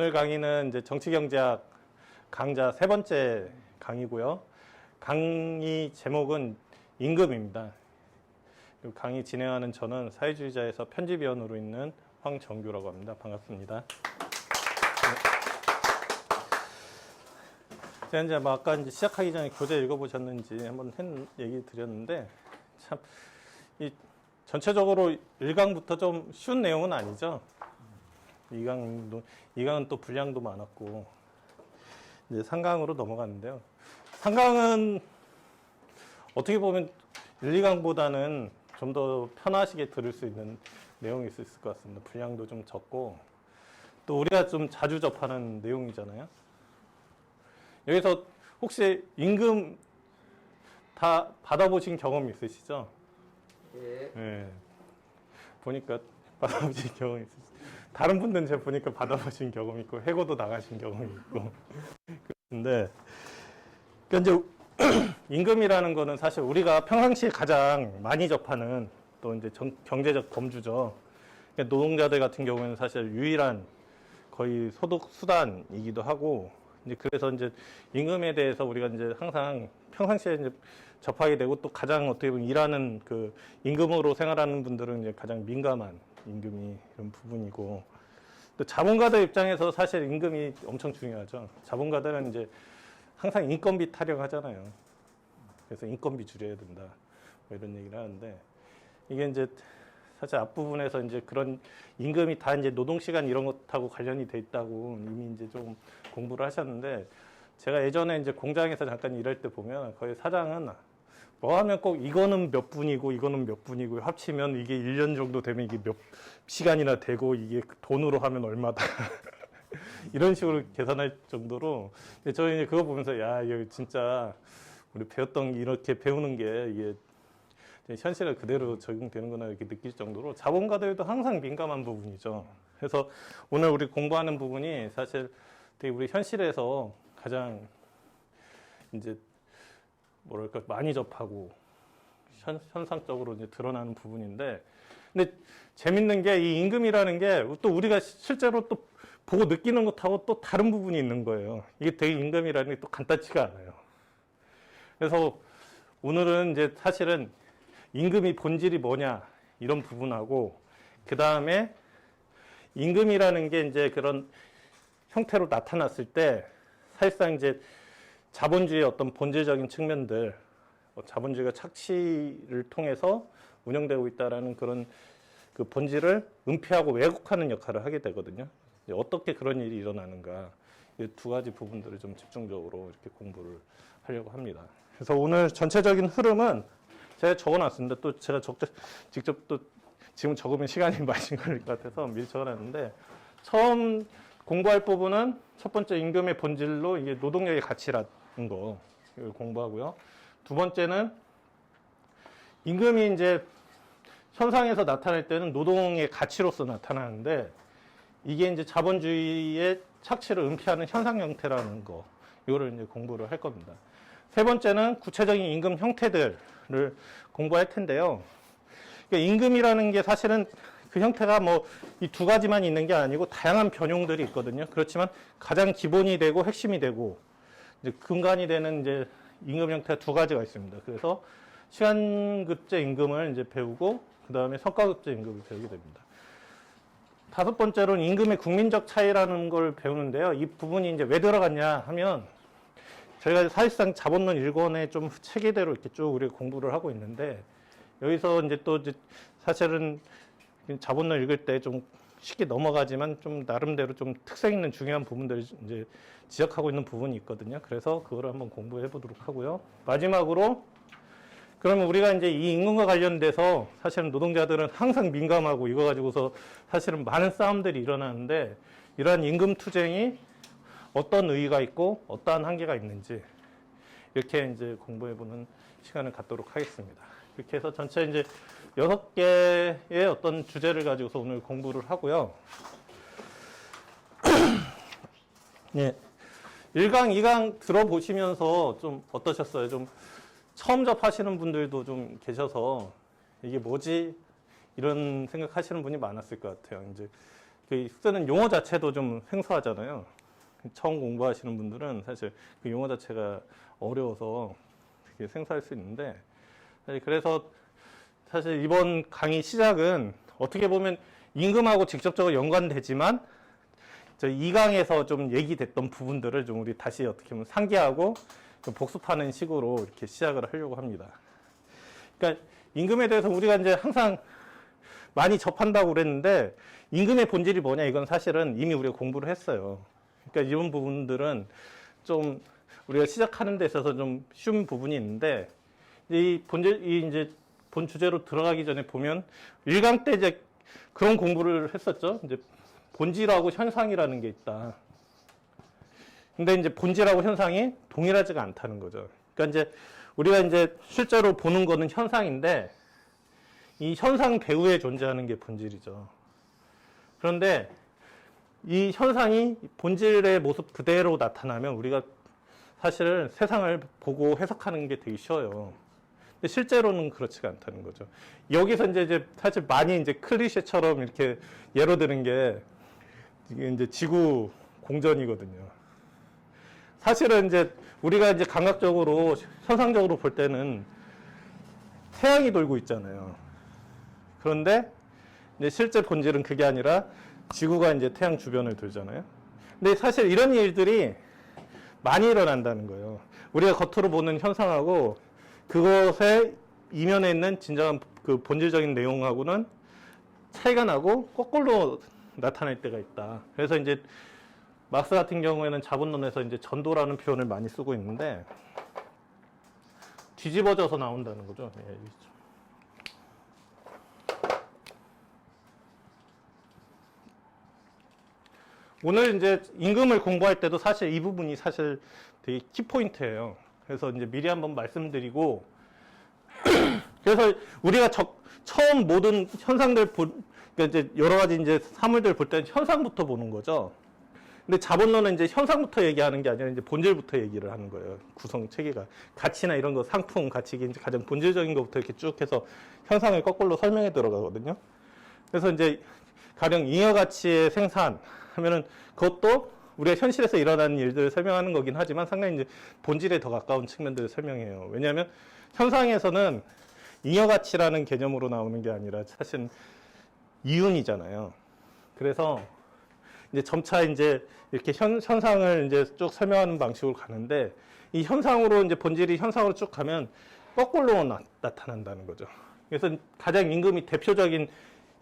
오늘 강의는 이제 정치경제학 강좌 세 번째 강의고요. 강의 제목은 임금입니다. 강의 진행하는 저는 사회주의자에서 편집위원으로 있는 황정규라고 합니다. 반갑습니다. 제가 이제 아까 이제 시작하기 전에 교재 읽어보셨는지 한번 얘기 드렸는데, 참, 전체적으로 1강부터 좀 쉬운 내용은 아니죠. 2강은 또 분량도 많았고, 이제 3강으로 넘어갔는데요. 3강은 어떻게 보면 1, 2강보다는 좀 더 편하시게 들을 수 있는 내용이 있을 것 같습니다. 분량도 좀 적고, 또 우리가 좀 자주 접하는 내용이잖아요. 여기서 혹시 임금 다 받아보신 경험 있으시죠? 예. 네. 보니까 받아보신 경험이 있으시죠? 다른 분들은 제가 보니까 받아보신 경험이 있고, 해고도 나가신 경험이 있고. 근데, 이제 임금이라는 거는 사실 우리가 평상시에 가장 많이 접하는 또 이제 경제적 범주죠. 그러니까 노동자들 같은 경우에는 사실 유일한 거의 소득 수단이기도 하고, 이제 그래서 이제 임금에 대해서 우리가 이제 항상 평상시에 이제 접하게 되고, 또 가장 어떻게 보면 일하는 그 임금으로 생활하는 분들은 이제 가장 민감한 임금이 이런 부분이고, 또 자본가들 입장에서 사실 임금이 엄청 중요하죠. 자본가들은 이제 항상 인건비 타령하잖아요. 그래서 인건비 줄여야 된다, 뭐 이런 얘기를 하는데, 이게 이제 사실 앞부분에서 이제 그런 임금이 다 이제 노동시간 이런 것하고 관련이 돼 있다고 이미 이제 좀 공부를 하셨는데, 제가 예전에 이제 공장에서 잠깐 일할 때 보면 거의 사장은 뭐 하면 꼭 이거는 몇 분이고 이거는 몇 분이고 합치면 이게 1년 정도 되면 이게 몇 시간이나 되고 이게 돈으로 하면 얼마다. 이런 식으로 계산할 정도로, 저희 이제 그거 보면서 야, 이거 진짜 우리 배웠던 이렇게 배우는 게 이게 현실에 그대로 적용되는구나 이렇게 느낄 정도로 자본가들도 항상 민감한 부분이죠. 그래서 오늘 우리 공부하는 부분이 사실 되게 우리 현실에서 가장 이제 뭐랄까 많이 접하고 현상적으로 이제 드러나는 부분인데, 근데 재밌는 게 이 임금이라는 게 또 우리가 실제로 또 보고 느끼는 것하고 또 다른 부분이 있는 거예요. 이게 되게 임금이라는 게 또 간단치가 않아요. 그래서 오늘은 이제 사실은 임금이 본질이 뭐냐 이런 부분하고, 그 다음에 임금이라는 게 이제 그런 형태로 나타났을 때 사실상 이제 자본주의의 어떤 본질적인 측면들, 자본주의가 착취를 통해서 운영되고 있다라는 그런 그 본질을 은폐하고 왜곡하는 역할을 하게 되거든요. 어떻게 그런 일이 일어나는가, 이 두 가지 부분들을 좀 집중적으로 이렇게 공부를 하려고 합니다. 그래서 오늘 전체적인 흐름은 제가 적어놨습니다. 또 제가 직접 또 지금 적으면 시간이 많이 걸릴 것 같아서 미리 적어놨는데, 처음 공부할 부분은 첫 번째 임금의 본질로 이게 노동력의 가치라는 거 이걸 공부하고요. 두 번째는 임금이 이제 현상에서 나타날 때는 노동의 가치로서 나타나는데, 이게 이제 자본주의의 착취를 은폐하는 현상 형태라는 거, 이거를 이제 공부를 할 겁니다. 세 번째는 구체적인 임금 형태들을 공부할 텐데요. 그러니까 임금이라는 게 사실은 그 형태가 뭐 이 두 가지만 있는 게 아니고 다양한 변형들이 있거든요. 그렇지만 가장 기본이 되고 핵심이 되고 이제 근간이 되는 이제 임금 형태가 두 가지가 있습니다. 그래서 시간급제 임금을 이제 배우고, 그 다음에 성과급제 임금을 배우게 됩니다. 다섯 번째로는 임금의 국민적 차이라는 걸 배우는데요. 이 부분이 이제 왜 들어갔냐 하면, 저희가 사실상 자본론 1권에 좀 체계대로 이렇게 쭉 우리가 공부를 하고 있는데, 여기서 이제 또 사실은 자본론 읽을 때 좀 쉽게 넘어가지만 좀 나름대로 좀 특색 있는 중요한 부분들을 이제 지적하고 있는 부분이 있거든요. 그래서 그거를 한번 공부해 보도록 하고요. 마지막으로, 그러면 우리가 이제 이 임금과 관련돼서 사실은 노동자들은 항상 민감하고 이거 가지고서 사실은 많은 싸움들이 일어나는데, 이러한 임금 투쟁이 어떤 의의가 있고 어떠한 한계가 있는지 이렇게 이제 공부해보는 시간을 갖도록 하겠습니다. 이렇게 해서 전체 이제 6개의 어떤 주제를 가지고서 오늘 공부를 하고요. 예. 1강, 2강 들어보시면서 좀 어떠셨어요? 좀 처음 접하시는 분들도 좀 계셔서 이게 뭐지? 이런 생각하시는 분이 많았을 것 같아요. 이제 그 쓰는 용어 자체도 좀 생소하잖아요. 처음 공부하시는 분들은 사실 그 용어 자체가 어려워서 되게 생소할 수 있는데, 그래서 사실 이번 강의 시작은 어떻게 보면 임금하고 직접적으로 연관되지만 저희 2강에서 좀 얘기됐던 부분들을 좀 우리 다시 어떻게 보면 상기하고 좀 복습하는 식으로 이렇게 시작을 하려고 합니다. 그러니까 임금에 대해서 우리가 이제 항상 많이 접한다고 그랬는데, 임금의 본질이 뭐냐, 이건 사실은 이미 우리가 공부를 했어요. 그러니까 이런 부분들은 좀 우리가 시작하는 데 있어서 좀 쉬운 부분이 있는데, 이 본질, 이 이제 본 주제로 들어가기 전에 보면 1강 때 이제 그런 공부를 했었죠. 이제 본질하고 현상이라는 게 있다. 근데 이제 본질하고 현상이 동일하지가 않다는 거죠. 그러니까 이제 우리가 이제 실제로 보는 거는 현상인데, 이 현상 배후에 존재하는 게 본질이죠. 그런데 이 현상이 본질의 모습 그대로 나타나면 우리가 사실은 세상을 보고 해석하는 게 되게 쉬워요. 근데 실제로는 그렇지가 않다는 거죠. 여기서 이제 사실 많이 이제 클리셰처럼 이렇게 예로 드는 게 이게 이제 지구 공전이거든요. 사실은 이제 우리가 이제 감각적으로 현상적으로 볼 때는 태양이 돌고 있잖아요. 그런데 이제 실제 본질은 그게 아니라 지구가 이제 태양 주변을 돌잖아요. 근데 사실 이런 일들이 많이 일어난다는 거예요. 우리가 겉으로 보는 현상하고 그것의 이면에 있는 진정한 그 본질적인 내용하고는 차이가 나고 거꾸로 나타날 때가 있다. 그래서 이제 막스 같은 경우에는 자본론에서 이제 전도라는 표현을 많이 쓰고 있는데, 뒤집어져서 나온다는 거죠. 예, 오늘 이제 임금을 공부할 때도 사실 이 부분이 사실 되게 키포인트예요. 그래서 이제 미리 한번 말씀드리고, 그래서 우리가 처음 모든 현상들 그러니까 이제 여러 가지 이제 사물들 볼 때는 현상부터 보는 거죠. 근데 자본론은 이제 현상부터 얘기하는 게 아니라 이제 본질부터 얘기를 하는 거예요. 구성 체계가. 가치나 이런 거, 상품, 가치, 이게 이제 가장 본질적인 것부터 이렇게 쭉 해서 현상을 거꾸로 설명해 들어가거든요. 그래서 이제 가령 잉여 가치의 생산 하면은 그것도 우리가 현실에서 일어나는 일들을 설명하는 거긴 하지만 상당히 이제 본질에 더 가까운 측면들을 설명해요. 왜냐하면 현상에서는 잉여 가치라는 개념으로 나오는 게 아니라 사실 이윤이잖아요. 그래서 이제 점차 이제 이렇게 현상을 이제 쭉 설명하는 방식으로 가는데, 이 현상으로 이제 본질이 현상으로 쭉 가면 거꾸로 나타난다는 거죠. 그래서 가장 임금이 대표적인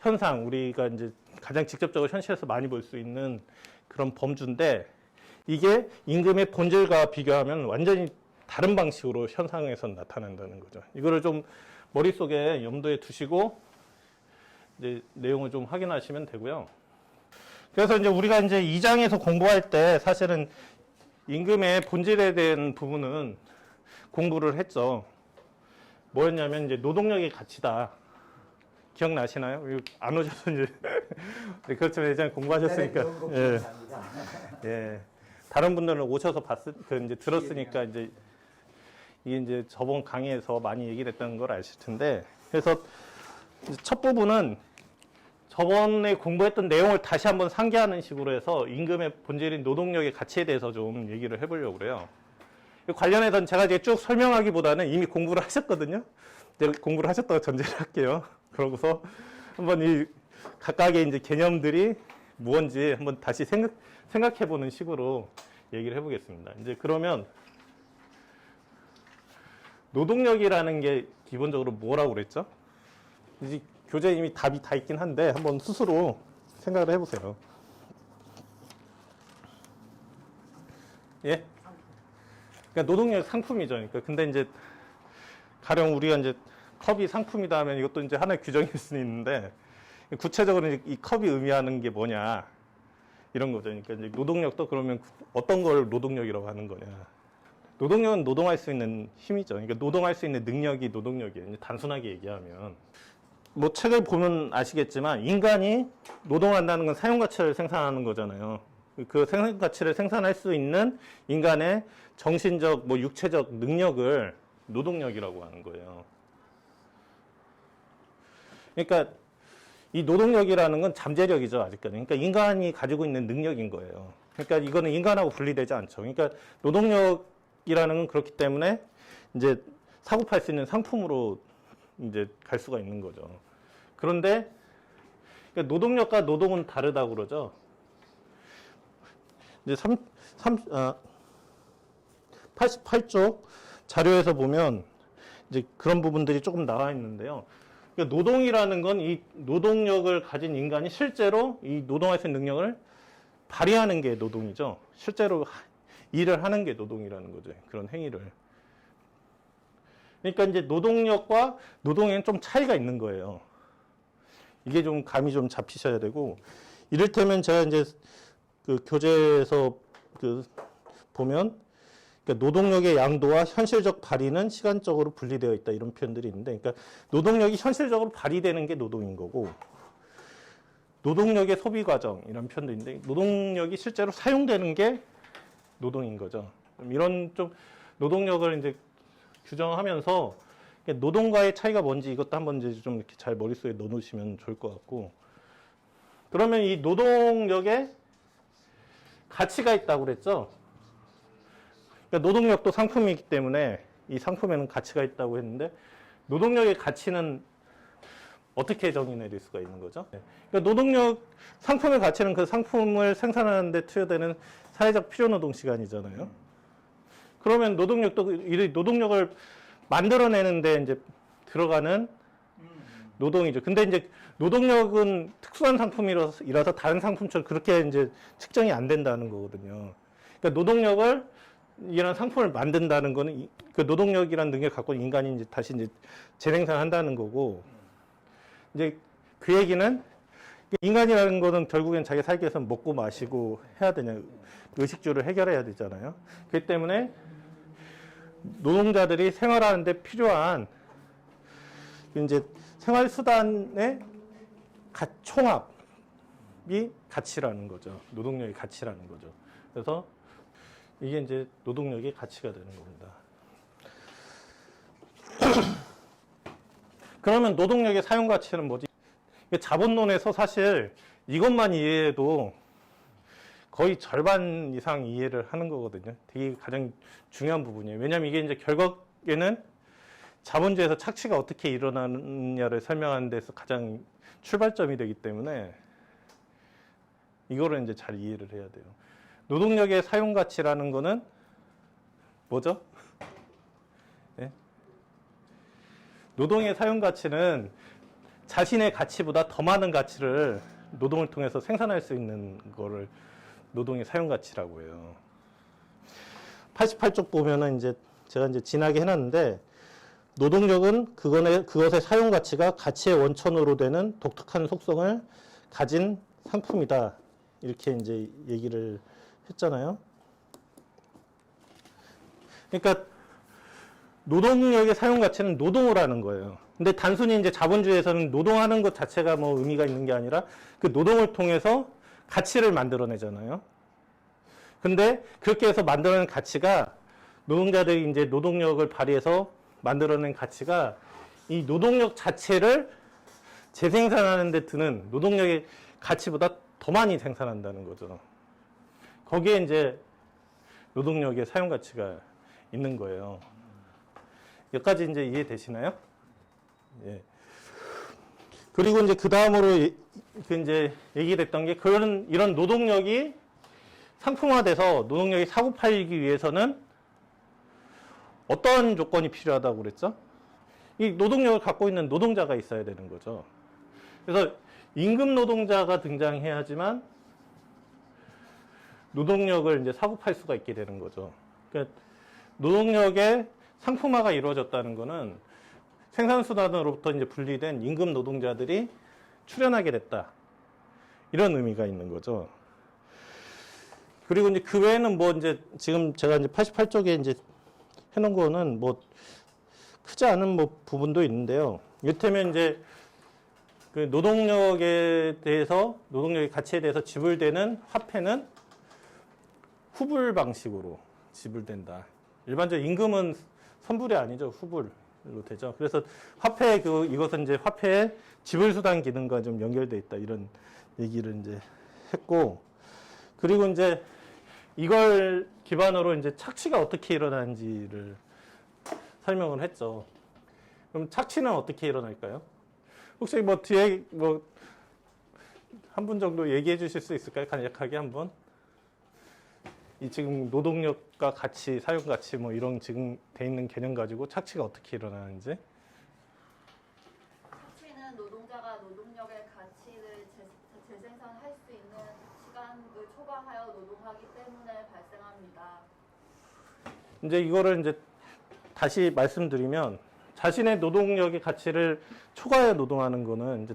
현상, 우리가 이제 가장 직접적으로 현실에서 많이 볼 수 있는 그런 범주인데, 이게 임금의 본질과 비교하면 완전히 다른 방식으로 현상에서 나타난다는 거죠. 이거를 좀 머릿속에 염두에 두시고 이제 내용을 좀 확인하시면 되고요. 그래서 이제 우리가 이제 2장에서 공부할 때 사실은 임금의 본질에 대한 부분은 공부를 했죠. 뭐였냐면 이제 노동력의 가치다. 기억나시나요? 안 오셔서 이제 네, 그렇지만 예전에 공부하셨으니까. 예. 예. 다른 분들은 오셔서 이제 들었으니까 이제 이게 이제 저번 강의에서 많이 얘기를 했던 걸 아실 텐데, 그래서 첫 부분은 저번에 공부했던 내용을 다시 한번 상기하는 식으로 해서 임금의 본질인 노동력의 가치에 대해서 좀 얘기를 해보려고 그래요. 관련해서는 제가 이제 쭉 설명하기보다는 이미 공부를 하셨거든요. 공부를 하셨다고 전제를 할게요. 그러고서 한번 이 각각의 이제 개념들이 무언지 한번 다시 생각해보는 식으로 얘기를 해보겠습니다. 이제 그러면 노동력이라는 게 기본적으로 뭐라고 그랬죠? 이제 교재에 이미 답이 다 있긴 한데 한번 스스로 생각을 해보세요. 예? 그러니까 노동력 상품이죠. 그러니까 근데 이제 가령 우리가 이제 컵이 상품이다 하면 이것도 이제 하나의 규정일 수는 있는데, 구체적으로 이 컵이 의미하는 게 뭐냐 이런 거죠. 그러니까 이제 노동력도 그러면 어떤 걸 노동력이라고 하는 거냐? 노동력은 노동할 수 있는 힘이죠. 그러니까 노동할 수 있는 능력이 노동력이에요. 단순하게 얘기하면. 뭐 책을 보면 아시겠지만 인간이 노동한다는 건 사용가치를 생산하는 거잖아요. 그 생산가치를 생산할 수 있는 인간의 정신적, 뭐 육체적 능력을 노동력이라고 하는 거예요. 그러니까 이 노동력이라는 건 잠재력이죠, 아직까지. 그러니까 인간이 가지고 있는 능력인 거예요. 그러니까 이거는 인간하고 분리되지 않죠. 그러니까 노동력이라는 건 그렇기 때문에 이제 사고 팔 수 있는 상품으로 이제 갈 수가 있는 거죠. 그런데 그러니까 노동력과 노동은 다르다고 그러죠. 이제 88쪽 자료에서 보면 이제 그런 부분들이 조금 나와 있는데요. 그러니까 노동이라는 건 이 노동력을 가진 인간이 실제로 이 노동할 수 있는 능력을 발휘하는 게 노동이죠. 실제로 일을 하는 게 노동이라는 거죠. 그런 행위를. 그러니까 이제 노동력과 노동에는 좀 차이가 있는 거예요. 이게 좀 감이 좀 잡히셔야 되고, 이를테면 제가 이제 그 교재에서 그 보면, 그러니까 노동력의 양도와 현실적 발휘는 시간적으로 분리되어 있다, 이런 표현들이 있는데, 그러니까 노동력이 현실적으로 발휘되는 게 노동인 거고, 노동력의 소비 과정 이런 표현도 있는데, 노동력이 실제로 사용되는 게 노동인 거죠. 이런 좀 노동력을 이제 규정하면서 노동과의 차이가 뭔지 이것도 한번 이제 좀 이렇게 잘 머릿속에 넣어놓으시면 좋을 것 같고, 그러면 이 노동력에 가치가 있다고 그랬죠. 그러니까 노동력도 상품이기 때문에 이 상품에는 가치가 있다고 했는데, 노동력의 가치는 어떻게 정의해낼 수가 있는 거죠? 그러니까 노동력, 상품의 가치는 그 상품을 생산하는 데 투여되는 사회적 필요노동 시간이잖아요. 그러면 노동력도 이 노동력을 만들어내는데 이제 들어가는 노동이죠. 근데 이제 노동력은 특수한 상품이라서 다른 상품처럼 그렇게 이제 측정이 안 된다는 거거든요. 그러니까 노동력을 이런 상품을 만든다는 거는 그 노동력이라는 능력을 갖고 있는 인간이 이제 다시 이제 재생산한다는 거고, 이제 그 얘기는 인간이라는 거는 결국엔 자기 살기 위해서 먹고 마시고 해야 되냐, 의식주를 해결해야 되잖아요. 그렇기 때문에 노동자들이 생활하는데 필요한 이제 생활 수단의 총합이 가치라는 거죠. 노동력의 가치라는 거죠. 그래서 이게 이제 노동력의 가치가 되는 겁니다. 그러면 노동력의 사용 가치는 뭐지? 자본론에서 사실 이것만 이해해도 거의 절반 이상 이해를 하는 거거든요. 되게 가장 중요한 부분이에요. 왜냐하면 이게 이제 결국에는 자본주의에서 착취가 어떻게 일어나느냐를 설명하는 데서 가장 출발점이 되기 때문에 이거를 이제 잘 이해를 해야 돼요. 노동력의 사용 가치라는 거는 뭐죠? 네? 노동의 사용 가치는 자신의 가치보다 더 많은 가치를 노동을 통해서 생산할 수 있는 거를 노동의 사용 가치라고 해요. 88쪽 보면은 이제 제가 이제 진하게 해놨는데, 노동력은 그것의 사용 가치가 가치의 원천으로 되는 독특한 속성을 가진 상품이다, 이렇게 이제 얘기를 했잖아요. 그러니까 노동력의 사용 가치는 노동을 하는 거예요. 근데 단순히 이제 자본주의에서는 노동하는 것 자체가 뭐 의미가 있는 게 아니라 그 노동을 통해서 가치를 만들어내잖아요. 근데 그렇게 해서 만들어낸 가치가, 노동자들이 이제 노동력을 발휘해서 만들어낸 가치가 이 노동력 자체를 재생산하는 데 드는 노동력의 가치보다 더 많이 생산한다는 거죠. 거기에 이제 노동력의 사용 가치가 있는 거예요. 여기까지 이제 이해되시나요? 예. 그리고 이제 그 다음으로 이제 얘기됐던 게, 이런 노동력이 상품화돼서 노동력이 사고 팔리기 위해서는 어떤 조건이 필요하다고 그랬죠? 이 노동력을 갖고 있는 노동자가 있어야 되는 거죠. 그래서 임금 노동자가 등장해야지만 노동력을 이제 사고 팔 수가 있게 되는 거죠. 그러니까 노동력의 상품화가 이루어졌다는 거는 생산수단으로부터 이제 분리된 임금 노동자들이 출현하게 됐다, 이런 의미가 있는 거죠. 그리고 이제 그 외에는 뭐 이제 지금 제가 이제 88쪽에 이제 해놓은 거는 뭐 크지 않은 뭐 부분도 있는데요. 이를테면 이제 그 노동력에 대해서, 노동력의 가치에 대해서 지불되는 화폐는 후불 방식으로 지불된다. 일반적으로 임금은 선불이 아니죠. 후불. 되죠. 그래서 화폐 이것은 이제 화폐의 지불수단 기능과 좀 연결돼 있다 이런 얘기를 이제 했고, 그리고 이제 이걸 기반으로 이제 착취가 어떻게 일어나는지를 설명을 했죠. 그럼 착취는 어떻게 일어날까요? 혹시 뭐 뒤에 뭐 한 분 정도 얘기해 주실 수 있을까요? 간략하게 한번. 이 지금 노동력과 가치, 사용 가치 뭐 이런 지금 돼 있는 개념 가지고 착취가 어떻게 일어나는지. 착취는 노동자가 노동력의 가치를 재생산할 수 있는 시간을 초과하여 노동하기 때문에 발생합니다. 이제 이거를 이제 다시 말씀드리면 자신의 노동력의 가치를 초과해 노동하는 거는 이제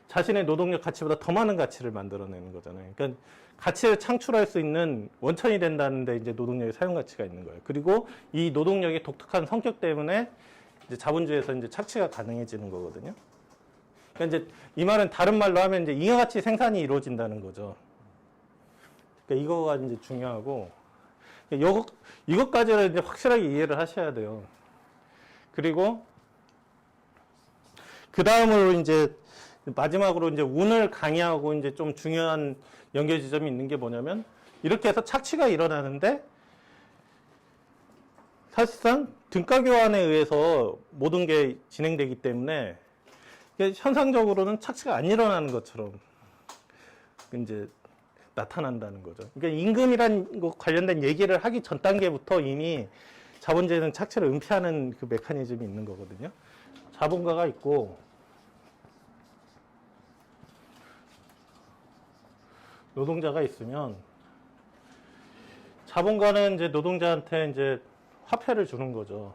자신의 노동력 가치보다 더 많은 가치를 만들어내는 거잖아요. 그러니까 가치를 창출할 수 있는 원천이 된다는데 이제 노동력의 사용 가치가 있는 거예요. 그리고 이 노동력의 독특한 성격 때문에 이제 자본주의에서 이제 착취가 가능해지는 거거든요. 그러니까 이제 이 말은 다른 말로 하면 이제 잉여가치 생산이 이루어진다는 거죠. 그러니까 이거가 이제 중요하고 이것까지는 이제 확실하게 이해를 하셔야 돼요. 그리고 그 다음으로 이제 마지막으로 이제 운을 강의하고 이제 좀 중요한 연결 지점이 있는 게 뭐냐면 이렇게 해서 착취가 일어나는데 사실상 등가 교환에 의해서 모든 게 진행되기 때문에 현상적으로는 착취가 안 일어나는 것처럼 이제 나타난다는 거죠. 그러니까 임금이란 거 관련된 얘기를 하기 전 단계부터 이미 자본주의는 착취를 은폐하는 그 메커니즘이 있는 거거든요. 자본가가 있고 노동자가 있으면 자본가는 이제 노동자한테 이제 화폐를 주는 거죠.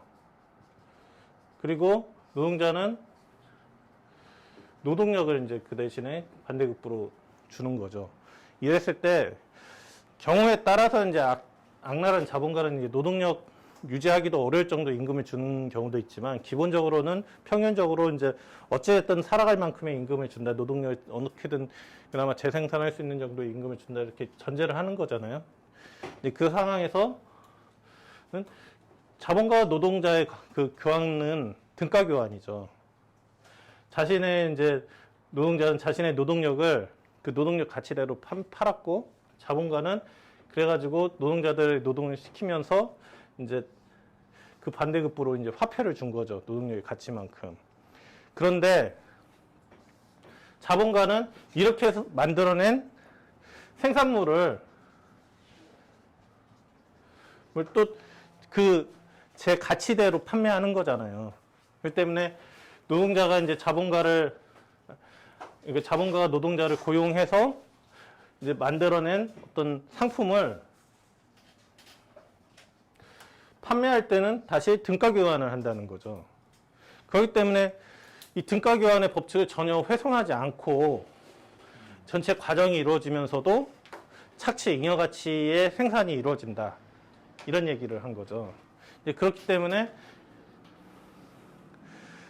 그리고 노동자는 노동력을 이제 그 대신에 반대급부로 주는 거죠. 이랬을 때 경우에 따라서 이제 악랄한 자본가는 이제 노동력 유지하기도 어려울 정도 임금을 주는 경우도 있지만 기본적으로는 평균적으로 이제 어찌됐든 살아갈 만큼의 임금을 준다. 노동력을 어떻게든 그나마 재생산할 수 있는 정도의 임금을 준다. 이렇게 전제를 하는 거잖아요. 근데 그 상황에서 자본가와 노동자의 그 교환은 등가 교환이죠. 자신의 이제 노동자는 자신의 노동력을 그 노동력 가치대로 팔았고 자본가는 그래가지고 노동자들 노동을 시키면서 이제 그 반대급부로 이제 화폐를 준 거죠. 노동력의 가치만큼. 그런데 자본가는 이렇게 해서 만들어낸 생산물을 또 그 제 가치대로 판매하는 거잖아요. 그렇기 때문에 노동자가 이제 자본가가 노동자를 고용해서 이제 만들어낸 어떤 상품을 판매할 때는 다시 등가 교환을 한다는 거죠. 그렇기 때문에 이 등가 교환의 법칙을 전혀 훼손하지 않고 전체 과정이 이루어지면서도 착취 잉여 가치의 생산이 이루어진다. 이런 얘기를 한 거죠. 그렇기 때문에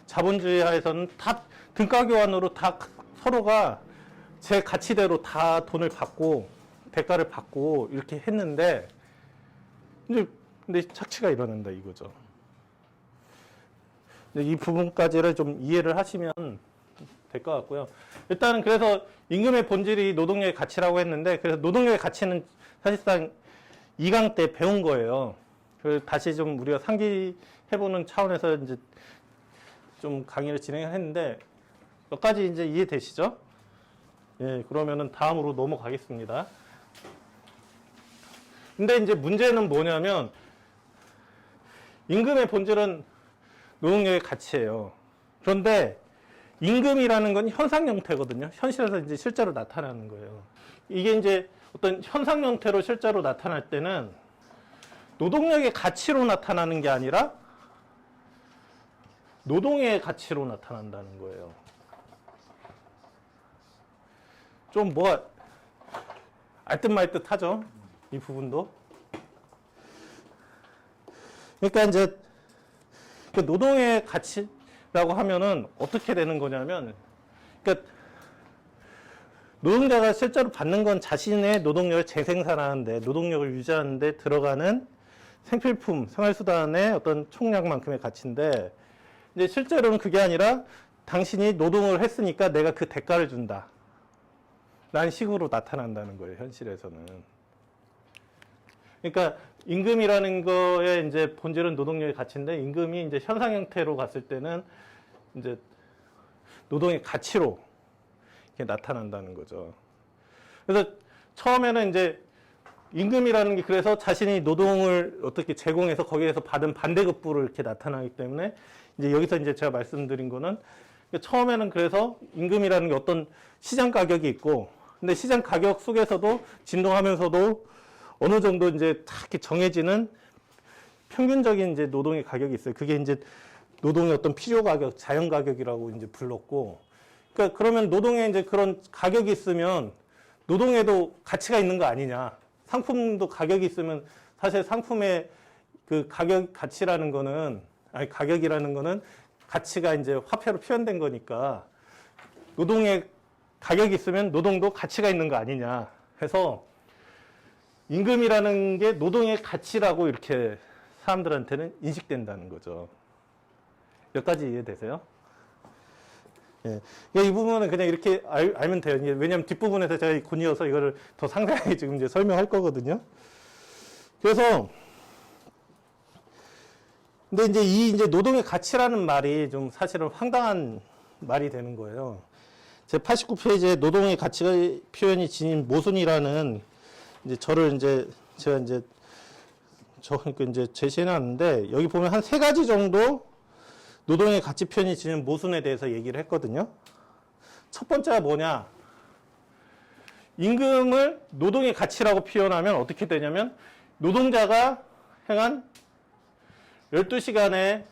자본주의 하에서는 다 등가 교환으로 다 서로가 제 가치대로 다 돈을 받고 대가를 받고 이렇게 했는데 근데 착취가 일어난다 이거죠. 이 부분까지를 좀 이해를 하시면 될 것 같고요. 일단은 그래서 임금의 본질이 노동력의 가치라고 했는데 그래서 노동력의 가치는 사실상 2강 때 배운 거예요. 다시 좀 우리가 상기해보는 차원에서 이제 좀 강의를 진행했는데 몇 가지 이제 이해되시죠? 예, 그러면은 다음으로 넘어가겠습니다. 근데 이제 문제는 뭐냐면 임금의 본질은 노동력의 가치예요. 그런데 임금이라는 건 현상 형태거든요. 현실에서 이제 실제로 나타나는 거예요. 이게 이제 어떤 현상 형태로 실제로 나타날 때는 노동력의 가치로 나타나는 게 아니라 노동의 가치로 나타난다는 거예요. 좀 뭐가 알듯 말듯 하죠? 이 부분도. 그러니까 이제 그 노동의 가치라고 하면은 어떻게 되는 거냐면, 그러니까 노동자가 실제로 받는 건 자신의 노동력을 재생산하는데, 노동력을 유지하는데 들어가는 생필품, 생활수단의 어떤 총량만큼의 가치인데, 이제 실제로는 그게 아니라 당신이 노동을 했으니까 내가 그 대가를 준다. 라는 식으로 나타난다는 거예요, 현실에서는. 그러니까 임금이라는 거에 이제 본질은 노동력의 가치인데 임금이 이제 현상 형태로 갔을 때는 이제 노동의 가치로 이렇게 나타난다는 거죠. 그래서 처음에는 이제 임금이라는 게 그래서 자신이 노동을 어떻게 제공해서 거기에서 받은 반대급부를 이렇게 나타나기 때문에 이제 여기서 이제 제가 말씀드린 거는 처음에는 그래서 임금이라는 게 어떤 시장 가격이 있고 근데 시장 가격 속에서도 진동하면서도 어느 정도 이제 딱 이렇게 정해지는 평균적인 이제 노동의 가격이 있어요. 그게 이제 노동의 어떤 필요 가격, 자연 가격이라고 이제 불렀고 그러니까 그러면 노동에 이제 그런 가격이 있으면 노동에도 가치가 있는 거 아니냐. 상품도 가격이 있으면 사실 상품의 그 가격 가치라는 거는 아니 가격이라는 거는 가치가 이제 화폐로 표현된 거니까 노동의 가격이 있으면 노동도 가치가 있는 거 아니냐 해서 임금이라는 게 노동의 가치라고 이렇게 사람들한테는 인식된다는 거죠. 여기까지 이해되세요? 예. 이 부분은 그냥 이렇게 알면 돼요. 왜냐하면 뒷부분에서 제가 곤이어서 이거를 더 상세하게 지금 이제 설명할 거거든요. 그래서 근데 이제 이 이제 노동의 가치라는 말이 좀 사실은 황당한 말이 되는 거예요. 제 89페이지에 노동의 가치가 표현이 지닌 모순이라는 이제 저를 이제 제가 이제 이제 제시해 놨는데 여기 보면 한 3가지 정도 노동의 가치 표현이 지닌 모순에 대해서 얘기를 했거든요. 첫 번째가 뭐냐? 임금을 노동의 가치라고 표현하면 어떻게 되냐면 노동자가 행한 12시간의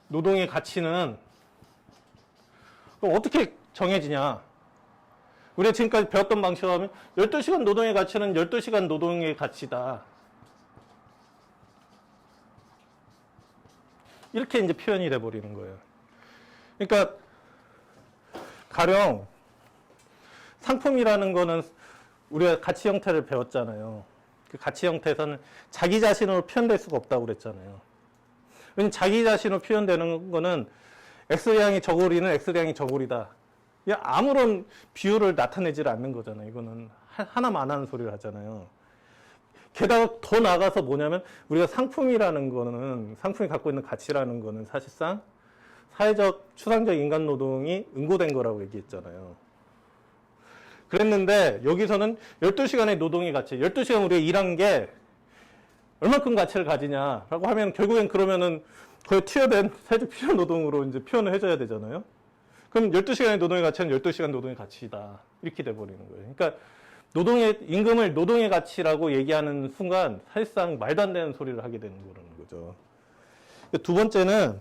노동의 가치는 그럼 어떻게 정해지냐? 우리가 지금까지 배웠던 방식으로 하면 12시간 노동의 가치는 12시간 노동의 가치다. 이렇게 이제 표현이 돼버리는 거예요. 그러니까 가령 상품이라는 거는 우리가 가치 형태를 배웠잖아요. 그 가치 형태에서는 자기 자신으로 표현될 수가 없다고 그랬잖아요. 왜냐면 자기 자신으로 표현되는 거는 X량이 저고리는 X량이 저고리다. 아무런 비율을 나타내질 않는 거잖아요. 이거는 하나만 하는 소리를 하잖아요. 게다가 더 나아가서 뭐냐면 우리가 상품이라는 거는 상품이 갖고 있는 가치라는 거는 사실상 사회적 추상적 인간 노동이 응고된 거라고 얘기했잖아요. 그랬는데 여기서는 12시간의 노동의 가치, 12시간 우리가 일한 게 얼만큼 가치를 가지냐라고 하면 결국엔 그러면은 거의 투여된 사회적 필요 노동으로 이제 표현을 해줘야 되잖아요. 그럼 12시간의 노동의 가치는 12시간 노동의 가치다. 이렇게 돼버리는 거예요. 그러니까 임금을 노동의 가치라고 얘기하는 순간 사실상 말도 안 되는 소리를 하게 되는 거라는 거죠. 두 번째는,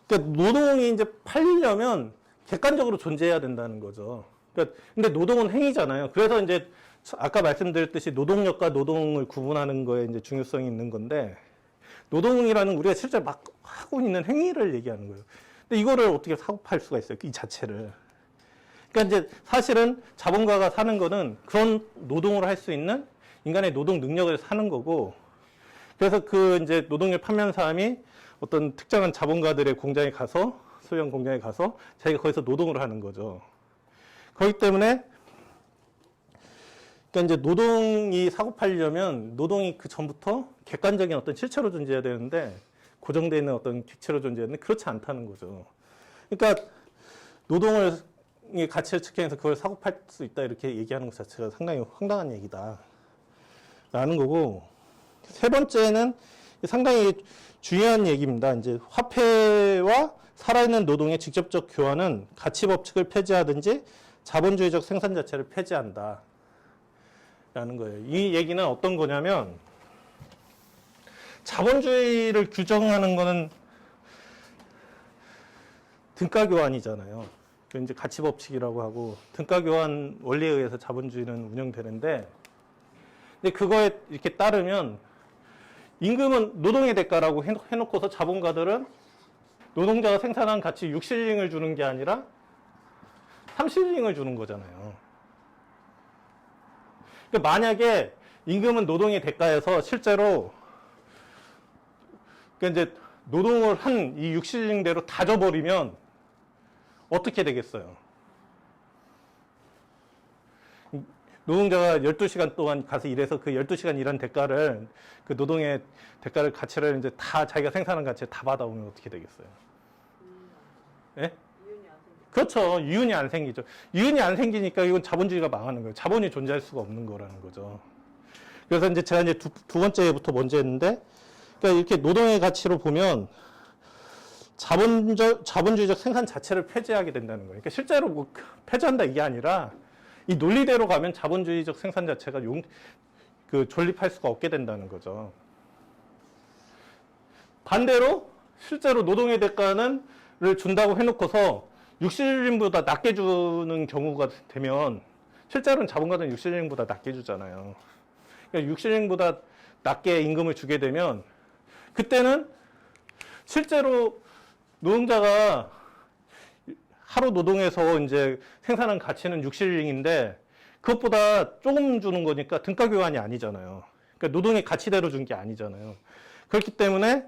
그러니까 노동이 이제 팔리려면 객관적으로 존재해야 된다는 거죠. 그러니까 근데 노동은 행위잖아요. 그래서 이제 아까 말씀드렸듯이 노동력과 노동을 구분하는 거에 이제 중요성이 있는 건데, 노동이라는 우리가 실제 막 하고 있는 행위를 얘기하는 거예요. 근데 이거를 어떻게 사고 팔 수가 있어요? 이 자체를. 그러니까 이제 사실은 자본가가 사는 거는 그런 노동을 할 수 있는 인간의 노동 능력을 사는 거고, 그래서 그 이제 노동력 판매하는 사람이 어떤 특정한 자본가들의 공장에 가서, 소형 공장에 가서 자기가 거기서 노동을 하는 거죠. 그렇기 때문에 그러니까 이제 노동이 사고 팔려면 노동이 그 전부터 객관적인 어떤 실체로 존재해야 되는데, 고정되어 있는 어떤 객체로 존재하는데 그렇지 않다는 거죠. 그러니까 노동을 가치를 측정해서 그걸 사고 팔 수 있다 이렇게 얘기하는 것 자체가 상당히 황당한 얘기다 라는 거고, 세 번째는 상당히 중요한 얘기입니다. 이제 화폐와 살아있는 노동의 직접적 교환은 가치 법칙을 폐지하든지 자본주의적 생산 자체를 폐지한다 라는 거예요. 이 얘기는 어떤 거냐면, 자본주의를 규정하는 거는 등가 교환이잖아요. 이제 가치 법칙이라고 하고, 등가 교환 원리에 의해서 자본주의는 운영되는데, 근데 그거에 이렇게 따르면 임금은 노동의 대가라고 해놓고서 자본가들은 노동자가 생산한 가치 6실링을 주는 게 아니라 3실링을 주는 거잖아요. 그러니까 만약에 임금은 노동의 대가여서 실제로 그러니까 이제 노동을 한 이 6실링대로 다 줘버리면 어떻게 되겠어요? 노동자가 12시간 동안 가서 일해서 그 12시간 일한 대가를, 그 노동의 대가를, 가치를 이제 다 자기가 생산한 가치를 다 받아오면 어떻게 되겠어요? 예? 그렇죠. 이윤이 안 생기죠. 이윤이 안 생기니까 이건 자본주의가 망하는 거예요. 자본이 존재할 수가 없는 거라는 거죠. 그래서 이제 제가 이제 두 번째부터 먼저 했는데, 그러니까 이렇게 노동의 가치로 보면 자본주의적 생산 자체를 폐지하게 된다는 거예요. 그러니까 실제로 뭐 폐지한다 이게 아니라 이 논리대로 가면 자본주의적 생산 자체가 존립할 수가 없게 된다는 거죠. 반대로 실제로 노동의 대가를 준다고 해놓고서 6실링보다 낮게 주는 경우가 되면 실제로는 자본가는 6실링보다 낮게 주잖아요. 그러니까 6실링보다 낮게 임금을 주게 되면 그때는 실제로 노동자가 하루 노동해서 이제 생산한 가치는 6실링인데 그것보다 조금 주는 거니까 등가 교환이 아니잖아요. 그러니까 노동의 가치대로 준 게 아니잖아요. 그렇기 때문에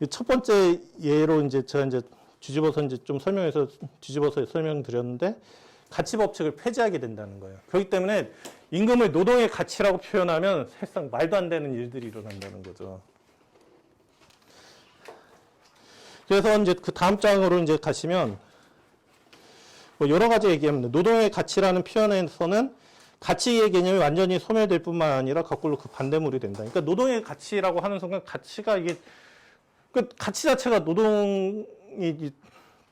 첫 번째 예로 이제 제가 이제 뒤집어서 이제 좀 뒤집어서 설명드렸는데 가치 법칙을 폐지하게 된다는 거예요. 그렇기 때문에 임금을 노동의 가치라고 표현하면 사실상 말도 안 되는 일들이 일어난다는 거죠. 그래서 이제 그 다음 장으로 이제 가시면 뭐 여러 가지 얘기합니다. 노동의 가치라는 표현에서는 가치의 개념이 완전히 소멸될 뿐만 아니라 거꾸로 그 반대물이 된다. 그러니까 노동의 가치라고 하는 순간 가치가 이게 그 가치 자체가 노동이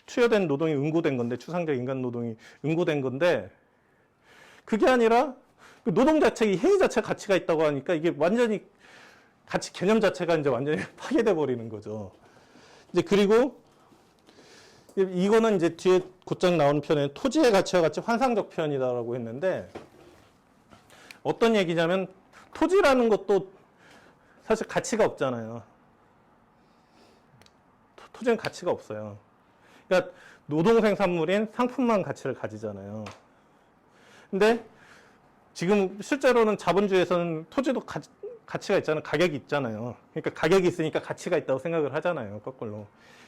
투여된 노동이 응고된 건데 추상적 인간 노동이 응고된 건데 그게 아니라 그 노동 자체, 이 행위 자체가 가치가 있다고 하니까 이게 완전히 가치 개념 자체가 이제 완전히 파괴돼 버리는 거죠. 이제 그리고 이거는 이제 뒤에 곧장 나오는 편에 토지의 가치와 같이 환상적 표현이다라고 했는데 어떤 얘기냐면 토지라는 것도 사실 가치가 없잖아요. 토지는 가치가 없어요. 그러니까 노동 생산물인 상품만 가치를 가지잖아요. 근데 지금 실제로는 자본주의에서는 토지도 가치가 있잖아요. 가격이 있잖아요. 그러니까 가격이 있으니까 가치가 있다고 생각을 하잖아요. 거꾸로.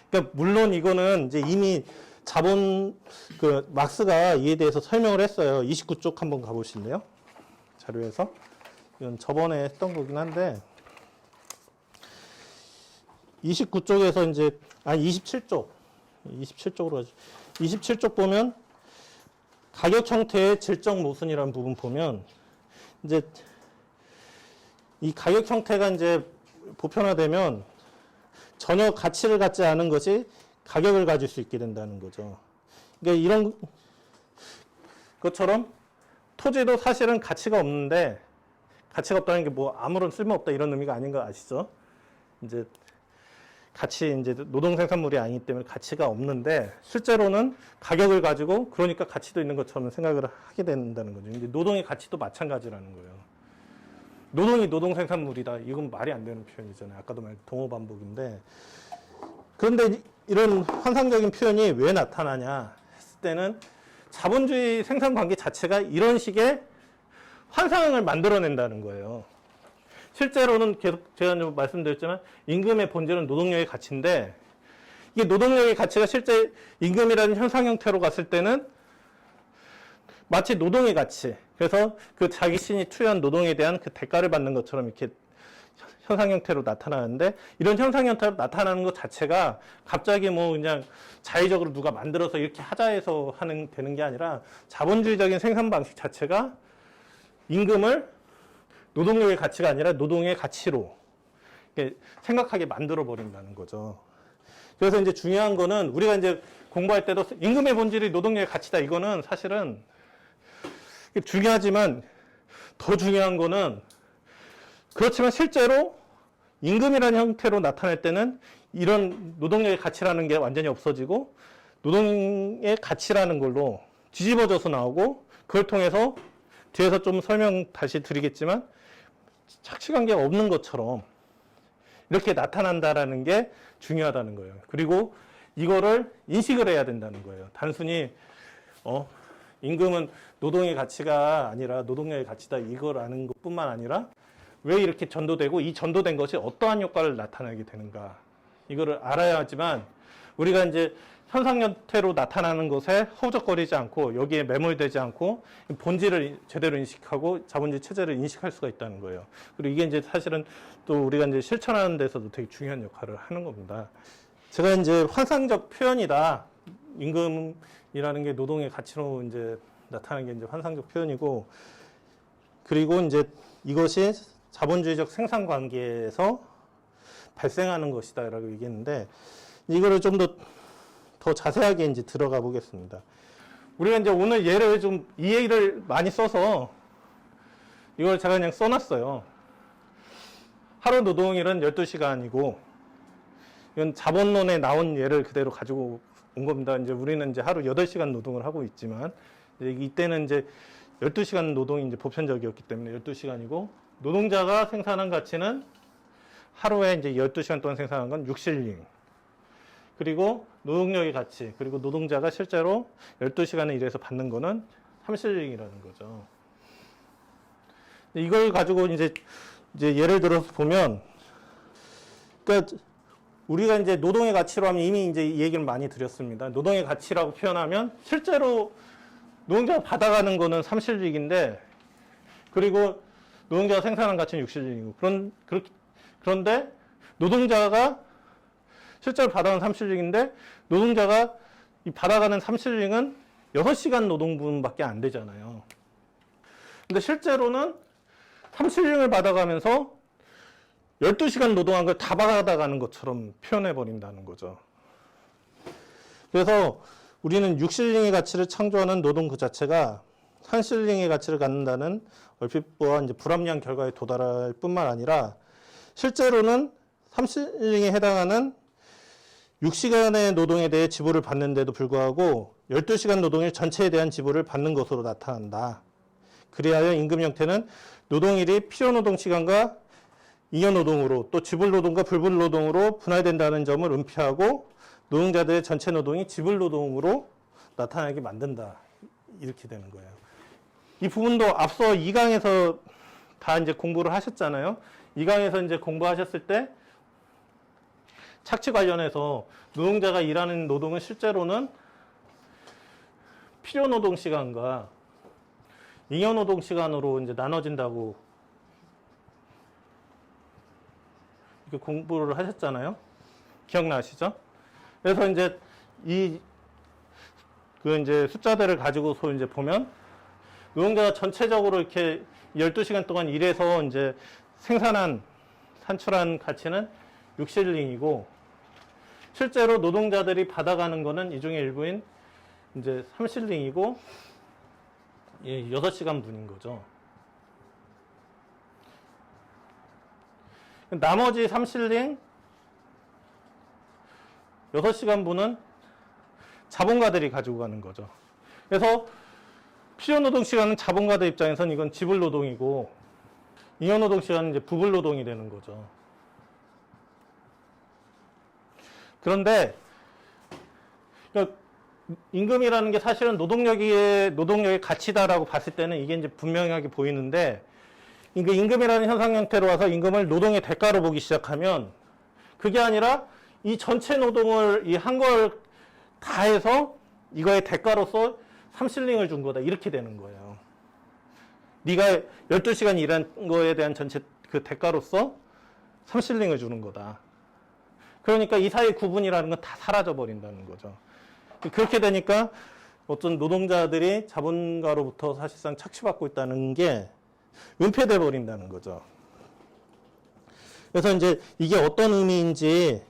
그러니까 물론 이거는 이제 이미 막스가 이에 대해서 설명을 했어요. 29쪽 한번 가보실래요? 자료에서. 이건 저번에 했던 거긴 한데 29쪽에서 이제 27쪽으로 가죠. 27쪽 보면 가격 형태의 질적 모순이라는 부분 보면 이제 이 가격 형태가 이제 보편화되면 전혀 가치를 갖지 않은 것이 가격을 가질 수 있게 된다는 거죠. 그러니까 이런 것처럼 토지도 사실은 가치가 없는데 가치가 없다는 게 뭐 아무런 쓸모 없다 이런 의미가 아닌 거 아시죠? 이제 이제 노동 생산물이 아니기 때문에 가치가 없는데 실제로는 가격을 가지고 그러니까 가치도 있는 것처럼 생각을 하게 된다는 거죠. 근데 노동의 가치도 마찬가지라는 거예요. 노동이 노동 생산물이다. 이건 말이 안 되는 표현이잖아요. 아까도 말했던 동호 반복인데. 그런데 이런 환상적인 표현이 왜 나타나냐 했을 때는 자본주의 생산 관계 자체가 이런 식의 환상을 만들어낸다는 거예요. 실제로는 계속 제가 말씀드렸지만 임금의 본질은 노동력의 가치인데 이게 노동력의 가치가 실제 임금이라는 현상 형태로 갔을 때는 마치 노동의 가치, 그래서 그 자기 신이 투여한 노동에 대한 그 대가를 받는 것처럼 이렇게 현상 형태로 나타나는데 이런 현상 형태로 나타나는 것 자체가 갑자기 뭐 그냥 자의적으로 누가 만들어서 이렇게 하자 해서 되는 게 아니라 자본주의적인 생산 방식 자체가 임금을 노동력의 가치가 아니라 노동의 가치로 생각하게 만들어 버린다는 거죠. 그래서 이제 중요한 거는 우리가 이제 공부할 때도 임금의 본질이 노동력의 가치다. 이거는 사실은 중요하지만 더 중요한 거는 그렇지만 실제로 임금이라는 형태로 나타날 때는 이런 노동력의 가치라는 게 완전히 없어지고 노동의 가치라는 걸로 뒤집어져서 나오고 그걸 통해서 뒤에서 좀 설명 다시 드리겠지만 착취관계가 없는 것처럼 이렇게 나타난다라는 게 중요하다는 거예요. 그리고 이거를 인식을 해야 된다는 거예요. 단순히 임금은 노동의 가치가 아니라 노동력의 가치다 이걸 아는 것뿐만 아니라 왜 이렇게 전도되고 이 전도된 것이 어떠한 효과를 나타내게 되는가. 이거를 알아야지만 우리가 이제 현상 형태로 나타나는 것에 허우적거리지 않고 여기에 매몰되지 않고 본질을 제대로 인식하고 자본주의 체제를 인식할 수가 있다는 거예요. 그리고 이게 이제 사실은 또 우리가 이제 실천하는 데서도 되게 중요한 역할을 하는 겁니다. 제가 이제 환상적 표현이다. 임금이라는 게 노동의 가치로 이제 나타나는 게 이제 환상적 표현이고, 그리고 이제 이것이 자본주의적 생산 관계에서 발생하는 것이다라고 얘기했는데, 이거를 좀 더 자세하게 이제 들어가 보겠습니다. 우리가 이제 오늘 예를 좀 이 얘기를 많이 써서 이걸 제가 그냥 써놨어요. 하루 노동일은 12시간이고, 이건 자본론에 나온 예를 그대로 가지고 온 겁니다. 이제 우리는 이제 하루 8시간 노동을 하고 있지만, 이때는 이제 12시간 노동이 이제 보편적이었기 때문에 12시간이고, 노동자가 생산한 가치는 하루에 이제 12시간 동안 생산한 건 6실링. 그리고 노동력의 가치, 그리고 노동자가 실제로 12시간을 일해서 받는 거는 3실링이라는 거죠. 이걸 가지고 이제 예를 들어서 보면, 그러니까 우리가 이제 노동의 가치로 하면 이미 이제 이 얘기를 많이 드렸습니다. 노동의 가치라고 표현하면 실제로 노동자가 받아가는 거는 3실링인데, 그리고 노동자가 생산한 가치는 6실링이고, 그런데 노동자가 실제로 받아가는 3실링인데, 노동자가 이 받아가는 3실링은 6시간 노동분밖에 안 되잖아요. 근데 실제로는 3실링을 받아가면서 12시간 노동한 걸 다 받아가는 것처럼 표현해 버린다는 거죠. 그래서 우리는 6실링의 가치를 창조하는 노동 그 자체가 1실링의 가치를 갖는다는 얼핏 보아 이제 불합리한 결과에 도달할 뿐만 아니라, 실제로는 3실링에 해당하는 6시간의 노동에 대해 지불을 받는데도 불구하고 12시간 노동일 전체에 대한 지불을 받는 것으로 나타난다. 그리하여 임금 형태는 노동일이 필요노동 시간과 잉여노동으로, 또 지불노동과 불불노동으로 분할된다는 점을 은폐하고 노동자들의 전체 노동이 지불노동으로 나타나게 만든다. 이렇게 되는 거예요. 이 부분도 앞서 2강에서 다 이제 공부를 하셨잖아요. 2강에서 이제 공부하셨을 때 착취 관련해서 노동자가 일하는 노동은 실제로는 필요노동 시간과 잉여노동 시간으로 이제 나눠진다고 이렇게 공부를 하셨잖아요. 기억나시죠? 그래서 이제 이제 숫자들을 가지고서 이제 보면 노동자가 전체적으로 이렇게 12시간 동안 일해서 이제 산출한 가치는 6실링이고, 실제로 노동자들이 받아가는 거는 이 중에 일부인 이제 3실링이고, 6시간 분인 거죠. 나머지 3실링 6시간 분은 자본가들이 가지고 가는 거죠. 그래서 필요노동 시간은 자본가들 입장에서는 이건 지불노동이고, 잉여노동 시간은 이제 부불노동이 되는 거죠. 그런데 그러니까 임금이라는 게 사실은 노동력의 가치다라고 봤을 때는 이게 이제 분명하게 보이는데, 임금이라는 현상 형태로 와서 임금을 노동의 대가로 보기 시작하면, 그게 아니라 이 전체 노동을 이 한 걸 다 해서 이거의 대가로서 3실링을 준 거다. 이렇게 되는 거예요. 네가 12시간 일한 거에 대한 전체 그 대가로서 3실링을 주는 거다. 그러니까 이 사이의 구분이라는 건 다 사라져 버린다는 거죠. 그렇게 되니까 어떤 노동자들이 자본가로부터 사실상 착취받고 있다는 게 은폐돼 버린다는 거죠. 그래서 이제 이게 어떤 의미인지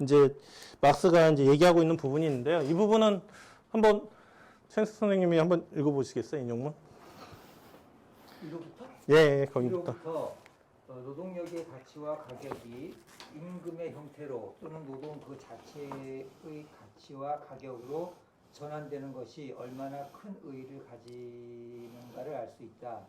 이제 막스가 이제 얘기하고 있는 부분이 있는데요. 이 부분은 한번 센스 선생님이 한번 읽어보시겠어요, 인용문? 이로부터? 예, 거기부터. 이로부터 노동력의 가치와 가격이 임금의 형태로 또는 노동 그 자체의 가치와 가격으로 전환되는 것이 얼마나 큰 의의를 가지는가를 알 수 있다.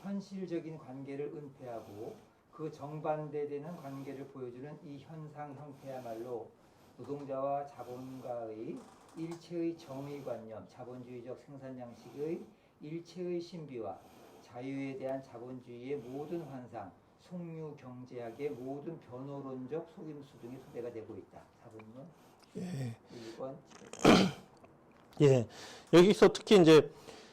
현실적인 관계를 은폐하고 그 정반대되는 관계를 보여주는 이 현상 형태야말로 노동자와 자본가의 일체의 정의관념, 자본주의적 생산 양식의 일체의 신비와 자유에 대한 자본주의의 모든 환상, 속류 경제학의 모든 변호론적 속임수 등의 소재가 되고 있다. 4번은 예. 1번. 예. 여기서 특히 이제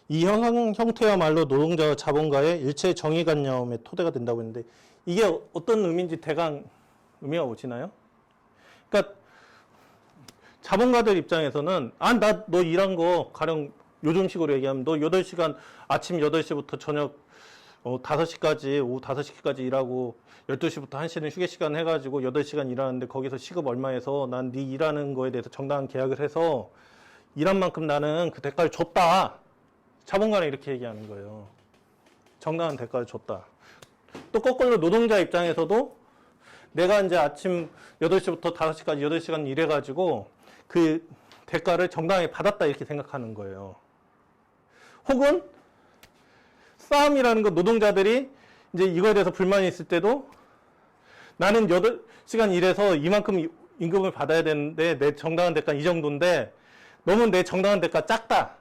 이 형태야말로 노동자와 자본가의 일체 정의관념의 토대가 된다고 했는데 이게 어떤 의미인지 대강 의미가 오시나요? 그러니까 자본가들 입장에서는 나 너 일한 거 가령 요즘식으로 얘기하면 너 8시간 아침 8시부터 저녁 5시까지 오후 5시까지 일하고 12시부터 1시는 휴게 시간 해가지고 8시간 일하는데 거기서 시급 얼마에서 난 네 일하는 거에 대해서 정당한 계약을 해서 일한 만큼 나는 그 대가를 줬다. 자본가는 이렇게 얘기하는 거예요. 정당한 대가를 줬다. 또 거꾸로 노동자 입장에서도 내가 이제 아침 8시부터 5시까지 8시간 일해가지고 그 대가를 정당하게 받았다 이렇게 생각하는 거예요. 혹은 싸움이라는 건 노동자들이 이제 이거에 대해서 불만이 있을 때도 나는 8시간 일해서 이만큼 임금을 받아야 되는데 내 정당한 대가는 이 정도인데 너무 내 정당한 대가 작다.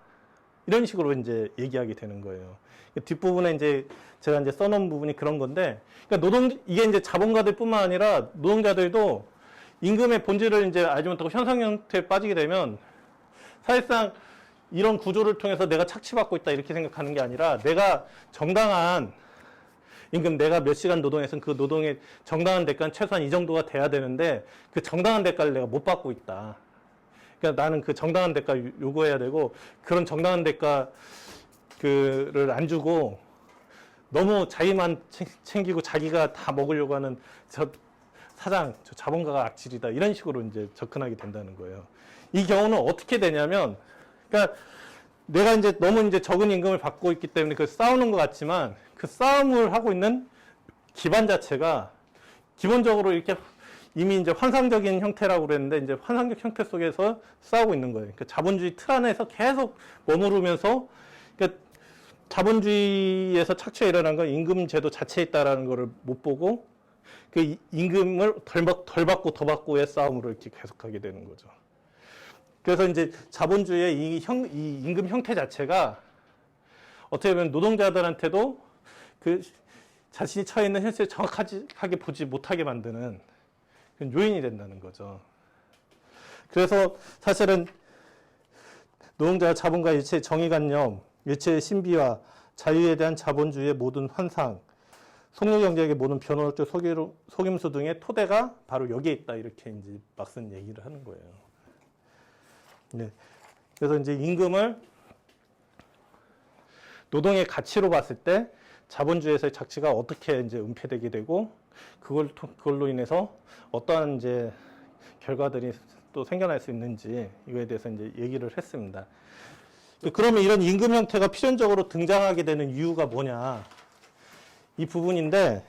이런 식으로 이제 얘기하게 되는 거예요. 뒷부분에 이제 제가 이제 써놓은 부분이 그런 건데, 그러니까 이게 이제 자본가들 뿐만 아니라 노동자들도 임금의 본질을 이제 알지 못하고 현상 형태에 빠지게 되면 사실상 이런 구조를 통해서 내가 착취받고 있다 이렇게 생각하는 게 아니라 내가 정당한 임금 내가 몇 시간 노동해서 그 노동의 정당한 대가는 최소한 이 정도가 돼야 되는데 그 정당한 대가를 내가 못 받고 있다. 그러니까 나는 그 정당한 대가 요구해야 되고 그런 정당한 대가를 안 주고 너무 자기만 챙기고 자기가 다 먹으려고 하는 저 사장, 저 자본가가 악질이다. 이런 식으로 이제 접근하게 된다는 거예요. 이 경우는 어떻게 되냐면, 그러니까 내가 이제 너무 이제 적은 임금을 받고 있기 때문에 그 싸우는 것 같지만 그 싸움을 하고 있는 기반 자체가 기본적으로 이렇게 이미 이제 환상적인 형태라고 그랬는데 이제 환상적 형태 속에서 싸우고 있는 거예요. 그러니까 자본주의 틀 안에서 계속 머무르면서 그러니까 자본주의에서 착취가 일어난 건 임금 제도 자체에 있다라는 거를 못 보고 그 임금을 덜 받고 더 받고의 싸움으로 이렇게 계속하게 되는 거죠. 그래서 이제 자본주의의 이 임금 형태 자체가 어떻게 보면 노동자들한테도 그 자신이 처해 있는 현실을 정확하게 보지 못하게 만드는 그런 요인이 된다는 거죠. 그래서 사실은 노동자와 자본가의 일체의 정의관념, 일체의 신비와 자유에 대한 자본주의의 모든 환상, 속류경제학의 모든 변호적 속임수 등의 토대가 바로 여기에 있다 이렇게 이제 막슨 얘기를 하는 거예요. 네. 그래서 이제 임금을 노동의 가치로 봤을 때 자본주의에서의 가치가 어떻게 이제 은폐되게 되고 그걸로 인해서 어떠한 이제 결과들이 또 생겨날 수 있는지 이거에 대해서 이제 얘기를 했습니다. 그러면 이런 임금 형태가 필연적으로 등장하게 되는 이유가 뭐냐? 이 부분인데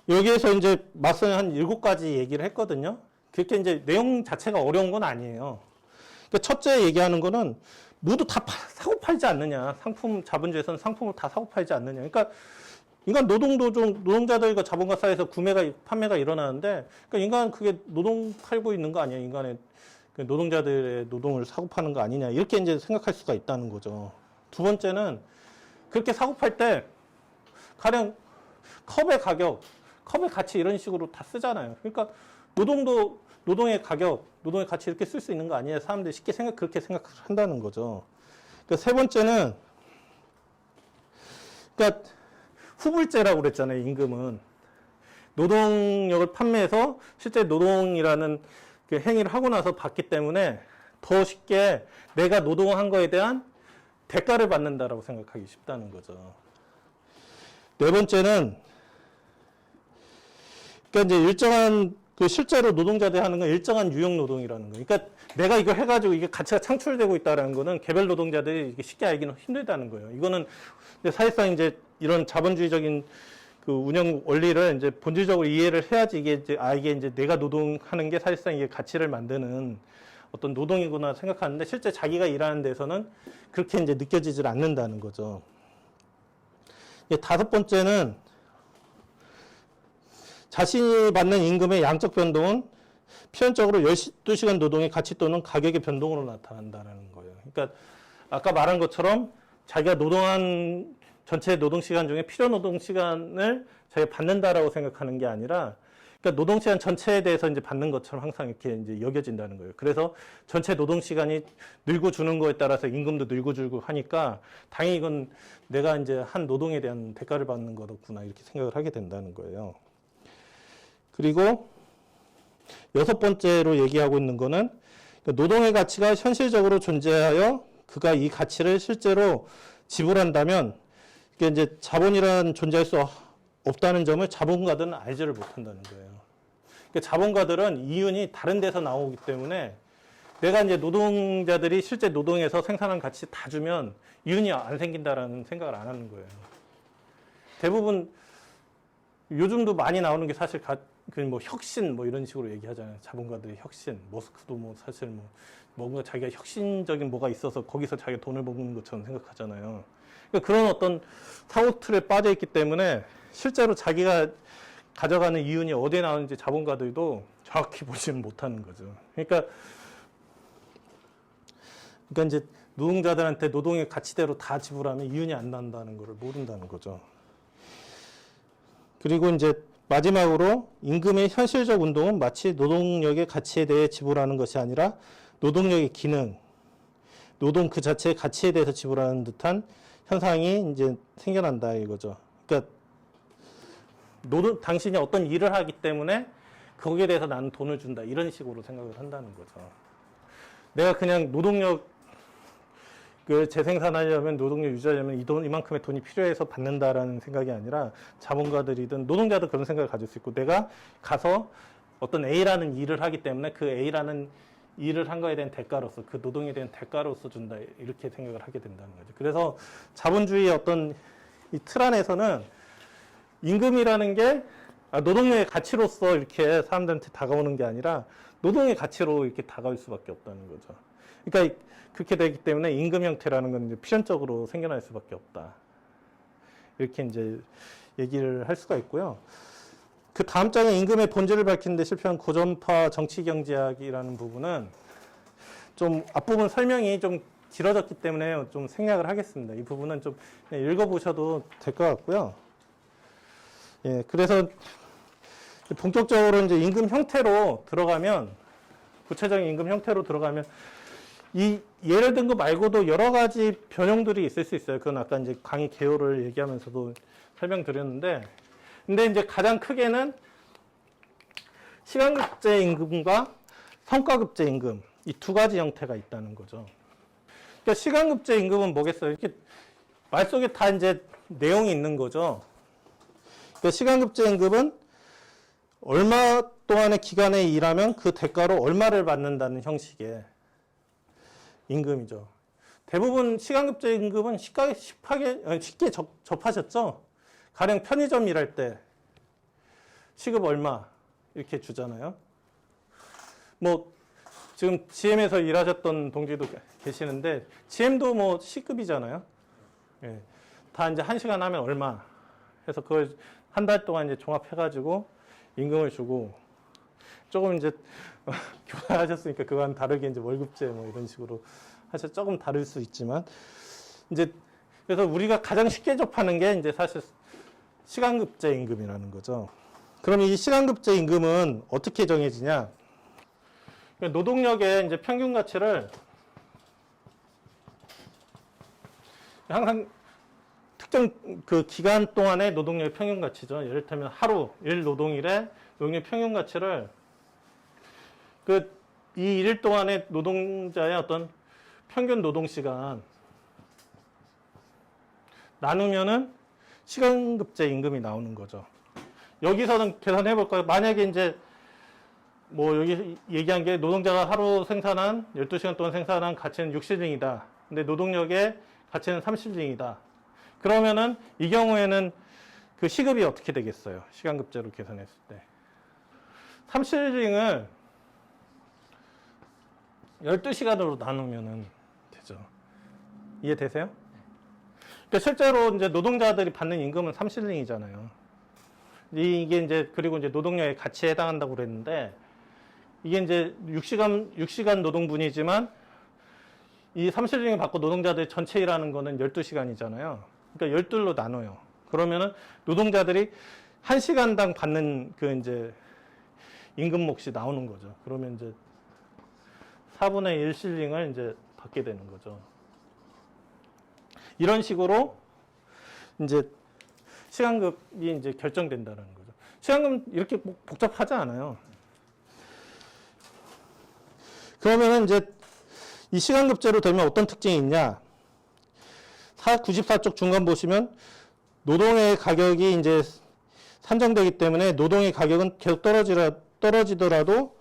여기에서 이제 맞선 한 7가지 얘기를 했거든요. 그렇게 이제 내용 자체가 어려운 건 아니에요. 그러니까 첫째 얘기하는 거는 모두 다 사고 팔지 않느냐. 자본주의에서는 상품을 다 사고 팔지 않느냐. 그러니까 인간 노동도 좀 노동자들과 자본가 사이에서 판매가 일어나는데 그러니까 인간은 그게 노동 팔고 있는 거 아니야. 인간의 노동자들의 노동을 사고 파는 거 아니냐. 이렇게 이제 생각할 수가 있다는 거죠. 두 번째는 그렇게 사고 팔 때 가령 컵의 가격, 컵의 가치 이런 식으로 다 쓰잖아요. 그러니까 노동의 가격, 노동의 가치 이렇게 쓸 수 있는 거 아니에요. 사람들이 쉽게 그렇게 생각한다는 거죠. 그러니까 세 번째는 그러니까 후불제라고 그랬잖아요. 임금은 노동력을 판매해서 실제 노동이라는 그 행위를 하고 나서 받기 때문에 더 쉽게 내가 노동한 거에 대한 대가를 받는다라고 생각하기 쉽다는 거죠. 네 번째는 그러니까 이제 일정한 실제로 노동자들이 하는 건 일정한 유형 노동이라는 거예요. 그러니까 내가 이거 해가지고 이게 가치가 창출되고 있다는 거는 개별 노동자들이 쉽게 알기는 힘들다는 거예요. 이거는 사실상 이제 이런 자본주의적인 그 운영 원리를 이제 본질적으로 이해를 해야지 이게 이제 내가 노동하는 게 사실상 이게 가치를 만드는 어떤 노동이구나 생각하는데 실제 자기가 일하는 데서는 그렇게 이제 느껴지질 않는다는 거죠. 다섯 번째는 자신이 받는 임금의 양적 변동은 필연적으로 12시간 노동의 가치 또는 가격의 변동으로 나타난다는 거예요. 그러니까 아까 말한 것처럼 자기가 노동한 전체 노동 시간 중에 필요 노동 시간을 자기가 받는다라고 생각하는 게 아니라, 그러니까 노동 시간 전체에 대해서 이제 받는 것처럼 항상 이렇게 이제 여겨진다는 거예요. 그래서 전체 노동 시간이 늘고 주는 거에 따라서 임금도 늘고 줄고 하니까 당연히 이건 내가 이제 한 노동에 대한 대가를 받는 거구나 이렇게 생각을 하게 된다는 거예요. 그리고 여섯 번째로 얘기하고 있는 거는 노동의 가치가 현실적으로 존재하여 그가 이 가치를 실제로 지불한다면 이게 이제 자본이란 존재할 수 없다는 점을 자본가들은 알지를 못한다는 거예요. 그러니까 자본가들은 이윤이 다른 데서 나오기 때문에 내가 이제 노동자들이 실제 노동에서 생산한 가치 다 주면 이윤이 안 생긴다라는 생각을 안 하는 거예요. 대부분 요즘도 많이 나오는 게 사실 뭐 혁신 뭐 이런 식으로 얘기하잖아요. 자본가들의 혁신, 머스크도 뭐 사실 뭐 뭔가 자기가 혁신적인 뭐가 있어서 거기서 자기가 돈을 버는 것처럼 생각하잖아요. 그러니까 그런 어떤 사고 틀에 빠져 있기 때문에 실제로 자기가 가져가는 이윤이 어디에 나오는지 자본가들도 정확히 보지는 못하는 거죠. 그러니까 이제 노동자들한테 노동의 가치대로 다 지불하면 이윤이 안 난다는 걸 모른다는 거죠. 그리고 이제 마지막으로 임금의 현실적 운동은 마치 노동력의 가치에 대해 지불하는 것이 아니라 노동력의 기능, 노동 그 자체의 가치에 대해서 지불하는 듯한 현상이 이제 생겨난다 이거죠. 그러니까 당신이 어떤 일을 하기 때문에 거기에 대해서 나는 돈을 준다 이런 식으로 생각을 한다는 거죠. 내가 그냥 노동력 재생산하려면 노동력 유지하려면 이만큼의 돈이 필요해서 받는다라는 생각이 아니라 자본가들이든 노동자도 그런 생각을 가질 수 있고 내가 가서 어떤 A라는 일을 하기 때문에 그 A라는 일을 한 거에 대한 대가로서 그 노동에 대한 대가로서 준다 이렇게 생각을 하게 된다는 거죠. 그래서 자본주의의 어떤 이 틀 안에서는 임금이라는 게 노동력의 가치로서 이렇게 사람들한테 다가오는 게 아니라 노동의 가치로 이렇게 다가올 수밖에 없다는 거죠. 그러니까 그렇게 되기 때문에 임금 형태라는 건 이제 필연적으로 생겨날 수밖에 없다. 이렇게 이제 얘기를 할 수가 있고요. 그 다음 장에 임금의 본질을 밝히는데 실패한 고전파 정치경제학이라는 부분은 좀 앞부분 설명이 좀 길어졌기 때문에 좀 생략을 하겠습니다. 이 부분은 좀 읽어보셔도 될 것 같고요. 예, 그래서 본격적으로 이제 임금 형태로 들어가면, 구체적인 임금 형태로 들어가면, 이 예를 든 거 말고도 여러 가지 변형들이 있을 수 있어요. 그건 아까 이제 강의 개요를 얘기하면서도 설명드렸는데, 근데 이제 가장 크게는 시간급제 임금과 성과급제 임금, 이 두 가지 형태가 있다는 거죠. 그러니까 시간급제 임금은 뭐겠어요? 이렇게 말 속에 다 이제 내용이 있는 거죠. 그러니까 시간급제 임금은 얼마 동안의 기간에 일하면 그 대가로 얼마를 받는다는 형식의 임금이죠. 대부분 시간급제 임금은 쉽게 접하셨죠? 가령 편의점 일할 때 시급 얼마 이렇게 주잖아요. 뭐 지금 GM에서 일하셨던 동지도 계시는데 GM도 뭐 C급이잖아요. 예. 다 이제 1시간 하면 얼마 해서 그걸 한 달 동안 이제 종합해가지고 임금을 주고 조금 이제 교환하셨으니까 그건 다르게 이제 월급제 뭐 이런 식으로 사실 조금 다를 수 있지만 이제 그래서 우리가 가장 쉽게 접하는 게 이제 사실 시간급제 임금이라는 거죠. 그럼 이 시간급제 임금은 어떻게 정해지냐? 노동력의 이제 평균 가치를 항상 특정 그 기간 동안의 노동력의 평균 가치죠. 예를 들면 하루, 일 노동일의 노동력 평균 가치를 이 일 동안의 노동자의 어떤 평균 노동 시간 나누면은 시간급제 임금이 나오는 거죠. 여기서는 계산해 볼까요? 만약에 이제 뭐 여기 얘기한 게 노동자가 하루 생산한 12시간 동안 생산한 가치는 6실링이다. 근데 노동력의 가치는 3실링이다. 그러면은 이 경우에는 그 시급이 어떻게 되겠어요? 시간급제로 계산했을 때. 3실링을 12시간으로 나누면은 되죠. 이해되세요? 그러니까 실제로 이제 노동자들이 받는 임금은 3실링이잖아요. 이게 이제 그리고 이제 노동력의 가치에 해당한다고 그랬는데 이게 이제 6시간 노동분이지만 이 3실링을 받고 노동자들이 전체 일하는 거는 12시간이잖아요. 그러니까 12로 나눠요. 그러면은 노동자들이 1시간당 받는 그 이제 임금 몫이 나오는 거죠. 그러면 이제 4분의 1실링을 이제 받게 되는 거죠. 이런 식으로 이제 시간급이 이제 결정된다는 거죠. 시간급 이렇게 복잡하지 않아요. 그러면은 이제 이 시간급제로 되면 어떤 특징이 있냐? 94쪽 중간 보시면 노동의 가격이 이제 산정되기 때문에 노동의 가격은 계속 떨어지더라도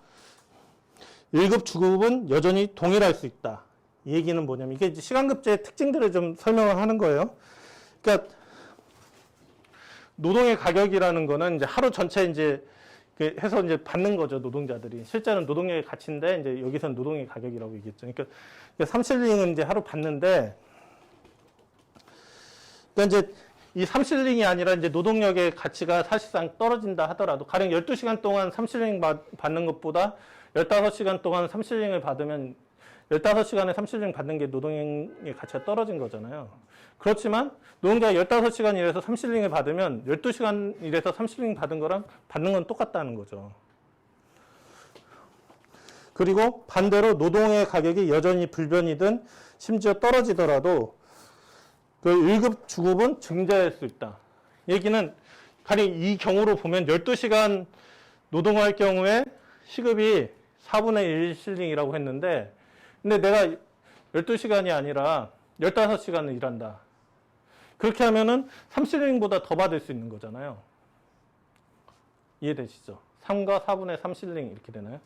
1급 주급은 여전히 동일할 수 있다. 이 얘기는 뭐냐면 이게 이제 시간급제의 특징들을 좀 설명을 하는 거예요. 그러니까 노동의 가격이라는 거는 이제 하루 전체 이제 해서 이제 받는 거죠, 노동자들이. 실제는 노동력의 가치인데 이제 여기서는 노동의 가격이라고 얘기했죠. 그러니까 3실링은 이제 하루 받는데, 그러니까 이제 이 3실링이 아니라 이제 노동력의 가치가 사실상 떨어진다 하더라도, 가령 12시간 동안 3실링 받는 것보다 15시간 동안 3실링을 받으면 15시간에 3실링 받는 게 노동의 가치가 떨어진 거잖아요. 그렇지만 노동자가 15시간 일해서 3실링을 받으면 12시간 일해서 3실링 받은 거랑 받는 건 똑같다는 거죠. 그리고 반대로 노동의 가격이 여전히 불변이든 심지어 떨어지더라도 그 1급 주급은 증대할 수 있다. 얘기는 가령 이 경우로 보면 12시간 노동할 경우에 시급이 4분의 1실링이라고 했는데, 근데 내가 12시간이 아니라 15시간을 일한다. 그렇게 하면은 3실링보다 더 받을 수 있는 거잖아요. 이해되시죠? 3과 4분의 3실링 이렇게 되나요?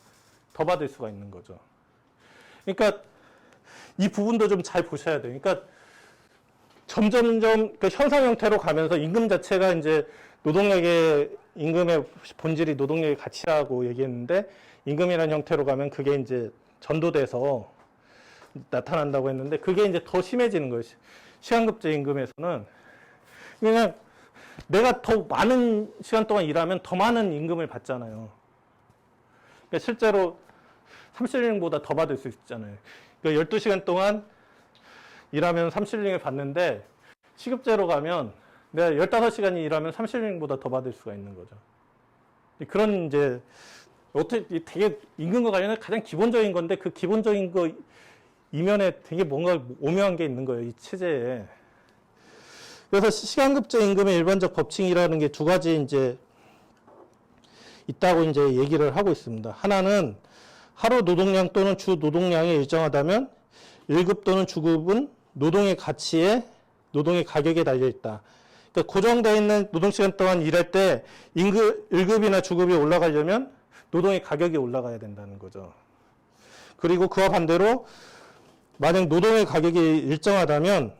더 받을 수가 있는 거죠. 그러니까 이 부분도 좀 잘 보셔야 돼요. 그러니까 점점점 그 현상 형태로 가면서 임금 자체가 이제 노동력의 임금의 본질이 노동력의 가치라고 얘기했는데, 임금이라는 형태로 가면 그게 이제 전도돼서 나타난다고 했는데, 그게 이제 더 심해지는 거예요. 시간급제 임금에서는. 그냥 내가 더 많은 시간 동안 일하면 더 많은 임금을 받잖아요. 그러니까 실제로 3실링보다 더 받을 수 있잖아요. 그러니까 12시간 동안 일하면 3실링을 받는데, 시급제로 가면 내가 15시간 일하면 3실링보다 더 받을 수가 있는 거죠. 그런 이제 어떻게 되게 임금과 관련해 가장 기본적인 건데, 그 기본적인 거 이면에 되게 뭔가 오묘한 게 있는 거예요, 이 체제에. 그래서 시간급제 임금의 일반적 법칙이라는 게 두 가지 이제 있다고 이제 얘기를 하고 있습니다. 하나는 하루 노동량 또는 주 노동량이 일정하다면 1급 또는 주급은 노동의 가치에, 노동의 가격에 달려 있다. 그러니까 고정되어 있는 노동시간 동안 일할 때 1급이나 주급이 올라가려면 노동의 가격이 올라가야 된다는 거죠. 그리고 그와 반대로 만약 노동의 가격이 일정하다면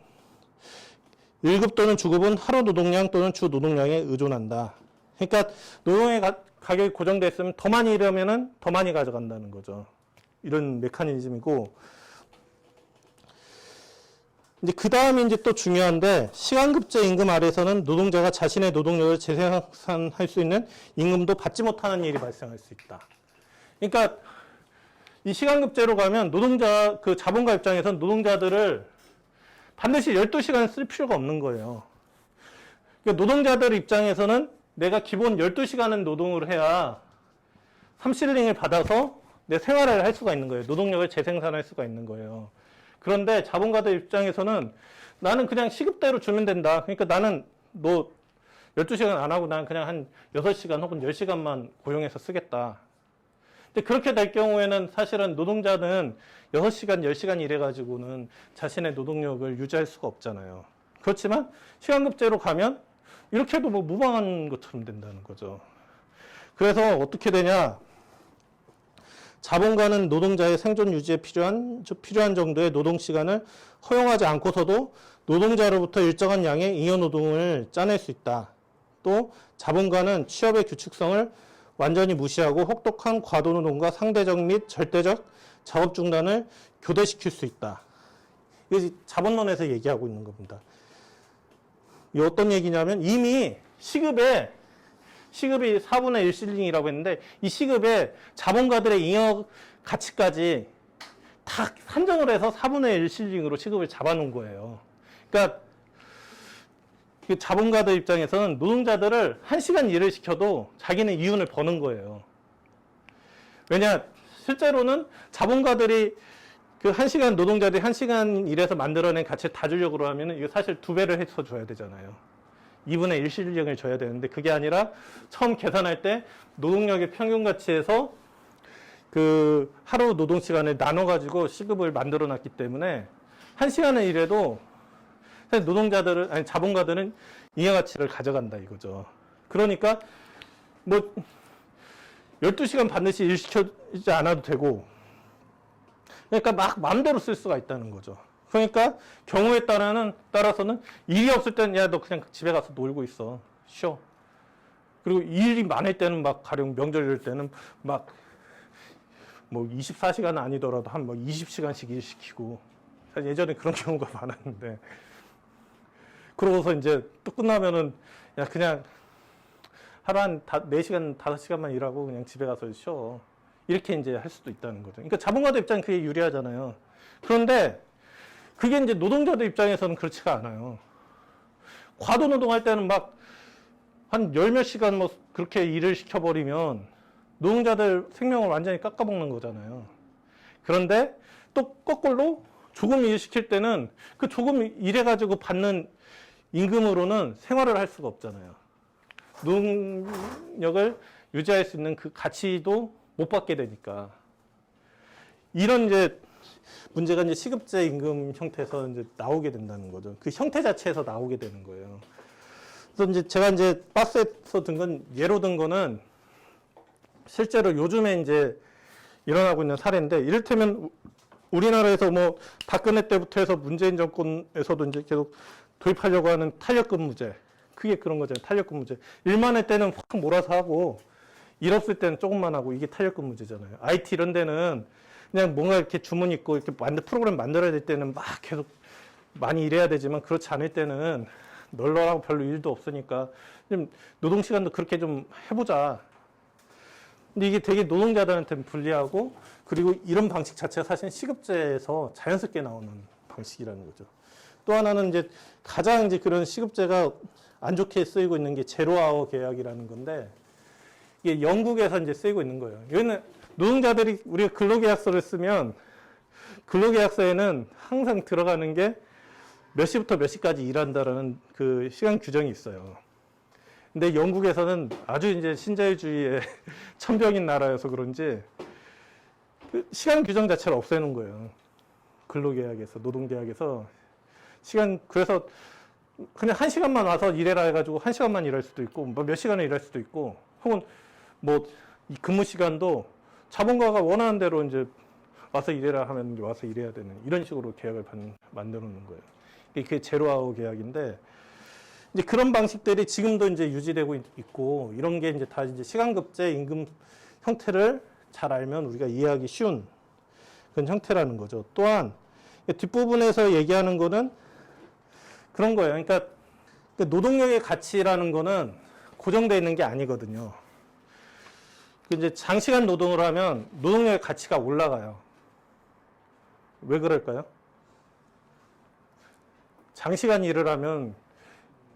1급 또는 주급은 하루 노동량 또는 주 노동량에 의존한다. 그러니까 노동의 가격이 고정되어 있으면 더 많이 일하면은 더 많이 가져간다는 거죠. 이런 메커니즘이고, 이제 그 다음이 이제 또 중요한데, 시간급제 임금 아래서는 노동자가 자신의 노동력을 재생산할 수 있는 임금도 받지 못하는 일이 발생할 수 있다. 그러니까 이 시간급제로 가면 노동자, 그 자본가 입장에서는 노동자들을 반드시 12시간 쓸 필요가 없는 거예요. 그러니까 노동자들 입장에서는 내가 기본 12시간은 노동을 해야 3실링을 받아서 내 생활을 할 수가 있는 거예요. 노동력을 재생산할 수가 있는 거예요. 그런데 자본가들 입장에서는 나는 그냥 시급대로 주면 된다. 그러니까 나는 너 12시간 안 하고 난 그냥 한 6시간 혹은 10시간만 고용해서 쓰겠다. 근데 그렇게 될 경우에는 사실은 노동자는 6시간, 10시간 일해가지고는 자신의 노동력을 유지할 수가 없잖아요. 그렇지만 시간급제로 가면 이렇게 해도 뭐 무방한 것처럼 된다는 거죠. 그래서 어떻게 되냐. 자본가는 노동자의 생존 유지에 필요한 정도의 노동시간을 허용하지 않고서도 노동자로부터 일정한 양의 잉여노동을 짜낼 수 있다. 또 자본가는 취업의 규칙성을 완전히 무시하고 혹독한 과도노동과 상대적 및 절대적 작업 중단을 교대시킬 수 있다. 이게 자본론에서 얘기하고 있는 겁니다. 이 어떤 얘기냐면 이미 시급이 4분의 1실링이라고 했는데 이 시급에 자본가들의 잉여 가치까지 다 산정을 해서 4분의 1 실링으로 시급을 잡아놓은 거예요. 그러니까 그 자본가들 입장에서는 노동자들을 1시간 일을 시켜도 자기는 이윤을 버는 거예요. 왜냐, 실제로는 자본가들이 그 1시간 노동자들이 1시간 일해서 만들어낸 가치를 다 주려고 하면 이거 사실 2배를 해서 줘야 되잖아요. 2분의 1 실링을 줘야 되는데 그게 아니라 처음 계산할 때 노동력의 평균 가치에서 그 하루 노동 시간을 나눠가지고 시급을 만들어 놨기 때문에 1시간을 일해도 사실 노동자들은, 아니, 자본가들은 잉여 가치를 가져간다 이거죠. 그러니까 뭐 12시간 반드시 일 시켜지 않아도 되고, 그러니까 막 마음대로 쓸 수가 있다는 거죠. 그러니까 경우에 따라서는 일이 없을 때는 야, 너 그냥 집에 가서 놀고 있어. 쉬어. 그리고 일이 많을 때는 막 가령 명절 이럴 때는 막 뭐 24시간은 아니더라도 한 뭐 20시간씩 일 시키고, 사실 예전에 그런 경우가 많았는데, 그러고서 이제 또 끝나면은 야, 그냥 하루 한 4시간, 5시간만 일하고 그냥 집에 가서 쉬어. 이렇게 이제 할 수도 있다는 거죠. 그러니까 자본가들 입장은 그게 유리하잖아요. 그런데 그게 이제 노동자들 입장에서는 그렇지가 않아요. 과도 노동할 때는 막 한 10몇 시간 뭐 그렇게 일을 시켜버리면 노동자들 생명을 완전히 깎아먹는 거잖아요. 그런데 또 거꾸로 조금 일 시킬 때는 그 조금 일해가지고 받는 임금으로는 생활을 할 수가 없잖아요. 노동력을 유지할 수 있는 그 가치도 못 받게 되니까. 이런 이제 문제가 이제 시급제 임금 형태에서 이제 나오게 된다는 거죠. 그 형태 자체에서 나오게 되는 거예요. 그래서 이제 제가 이제 박스에서 든 건, 예로 든 거는 실제로 요즘에 이제 일어나고 있는 사례인데, 이를테면 우리나라에서 뭐 박근혜 때부터 해서 문재인 정권에서도 이제 계속 도입하려고 하는 탄력근무제. 그게 그런 거잖아요. 탄력근무제. 일만 할 때는 확 몰아서 하고, 일 없을 때는 조금만 하고, 이게 탄력근무제잖아요. IT 이런 데는 그냥 뭔가 이렇게 주문 있고 이렇게 프로그램 만들어야 될 때는 막 계속 많이 일해야 되지만, 그렇지 않을 때는 널널하고 별로 일도 없으니까 좀 노동 시간도 그렇게 좀 해보자. 근데 이게 되게 노동자들한테는 불리하고, 그리고 이런 방식 자체가 사실 시급제에서 자연스럽게 나오는 방식이라는 거죠. 또 하나는 이제 가장 이제 그런 시급제가 안 좋게 쓰이고 있는 게 제로아워 계약이라는 건데, 이게 영국에서 이제 쓰이고 있는 거예요. 여기는 노동자들이 우리가 근로계약서를 쓰면 근로계약서에는 항상 들어가는 게 몇 시부터 몇 시까지 일한다라는 그 시간 규정이 있어요. 근데 영국에서는 아주 이제 신자유주의의 천병인 나라여서 그런지 그 시간 규정 자체를 없애놓은 거예요. 근로계약에서, 노동계약에서 그래서 그냥 1시간만 와서 일해라 해가지고 1시간만 일할 수도 있고, 뭐 몇 시간을 일할 수도 있고, 혹은 뭐 이 근무 시간도 자본가가 원하는 대로 이제 와서 일해라 하면 와서 일해야 되는 이런 식으로 계약을 만들어 놓는 거예요. 그게 제로아워 계약인데, 이제 그런 방식들이 지금도 이제 유지되고 있고, 이런 게 이제 다 이제 시간급제 임금 형태를 잘 알면 우리가 이해하기 쉬운 그런 형태라는 거죠. 또한 뒷부분에서 얘기하는 거는 그런 거예요. 그러니까 노동력의 가치라는 거는 고정되어 있는 게 아니거든요. 이제 장시간 노동을 하면 노동력의 가치가 올라가요. 왜 그럴까요? 장시간 일을 하면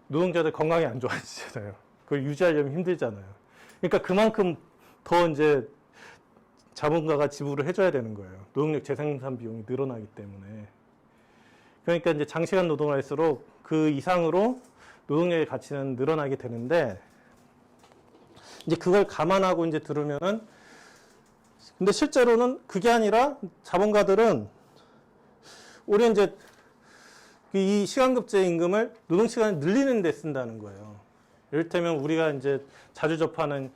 노동자들 건강이 안 좋아지잖아요. 그걸 유지하려면 힘들잖아요. 그러니까 그만큼 더 이제 자본가가 지불을 해줘야 되는 거예요. 노동력 재생산 비용이 늘어나기 때문에. 그러니까 이제 장시간 노동을 할수록 그 이상으로 노동력의 가치는 늘어나게 되는데, 이제 그걸 감안하고 이제 들으면은, 근데 실제로는 그게 아니라 자본가들은 오히려 이제 이 시간급제 임금을 노동시간을 늘리는 데 쓴다는 거예요. 이를테면 우리가 이제 자주 접하는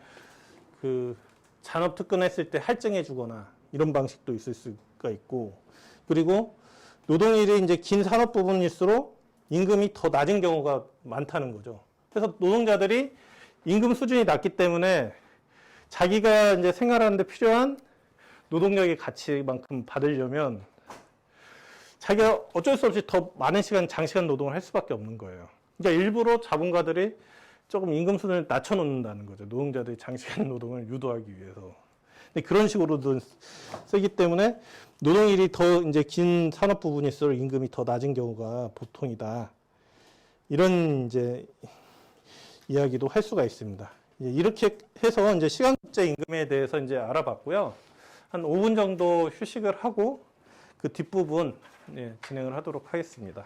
그 잔업특근 했을 때 할증해 주거나 이런 방식도 있을 수가 있고, 그리고 노동일이 이제 긴 산업 부분일수록 임금이 더 낮은 경우가 많다는 거죠. 그래서 노동자들이 임금 수준이 낮기 때문에 자기가 이제 생활하는데 필요한 노동력의 가치만큼 받으려면 자기가 어쩔 수 없이 더 많은 시간, 장시간 노동을 할 수밖에 없는 거예요. 그러니까 일부러 자본가들이 조금 임금 수준을 낮춰놓는다는 거죠. 노동자들이 장시간 노동을 유도하기 위해서. 근데 그런 식으로도 쓰기 때문에 노동일이 더 이제 긴 산업 부분일수록 임금이 더 낮은 경우가 보통이다. 이런 이제 이야기도 할 수가 있습니다. 이렇게 해서 이제 시간국제 임금에 대해서 이제 알아봤고요. 한 5분 정도 휴식을 하고 그 뒷부분 진행을 하도록 하겠습니다.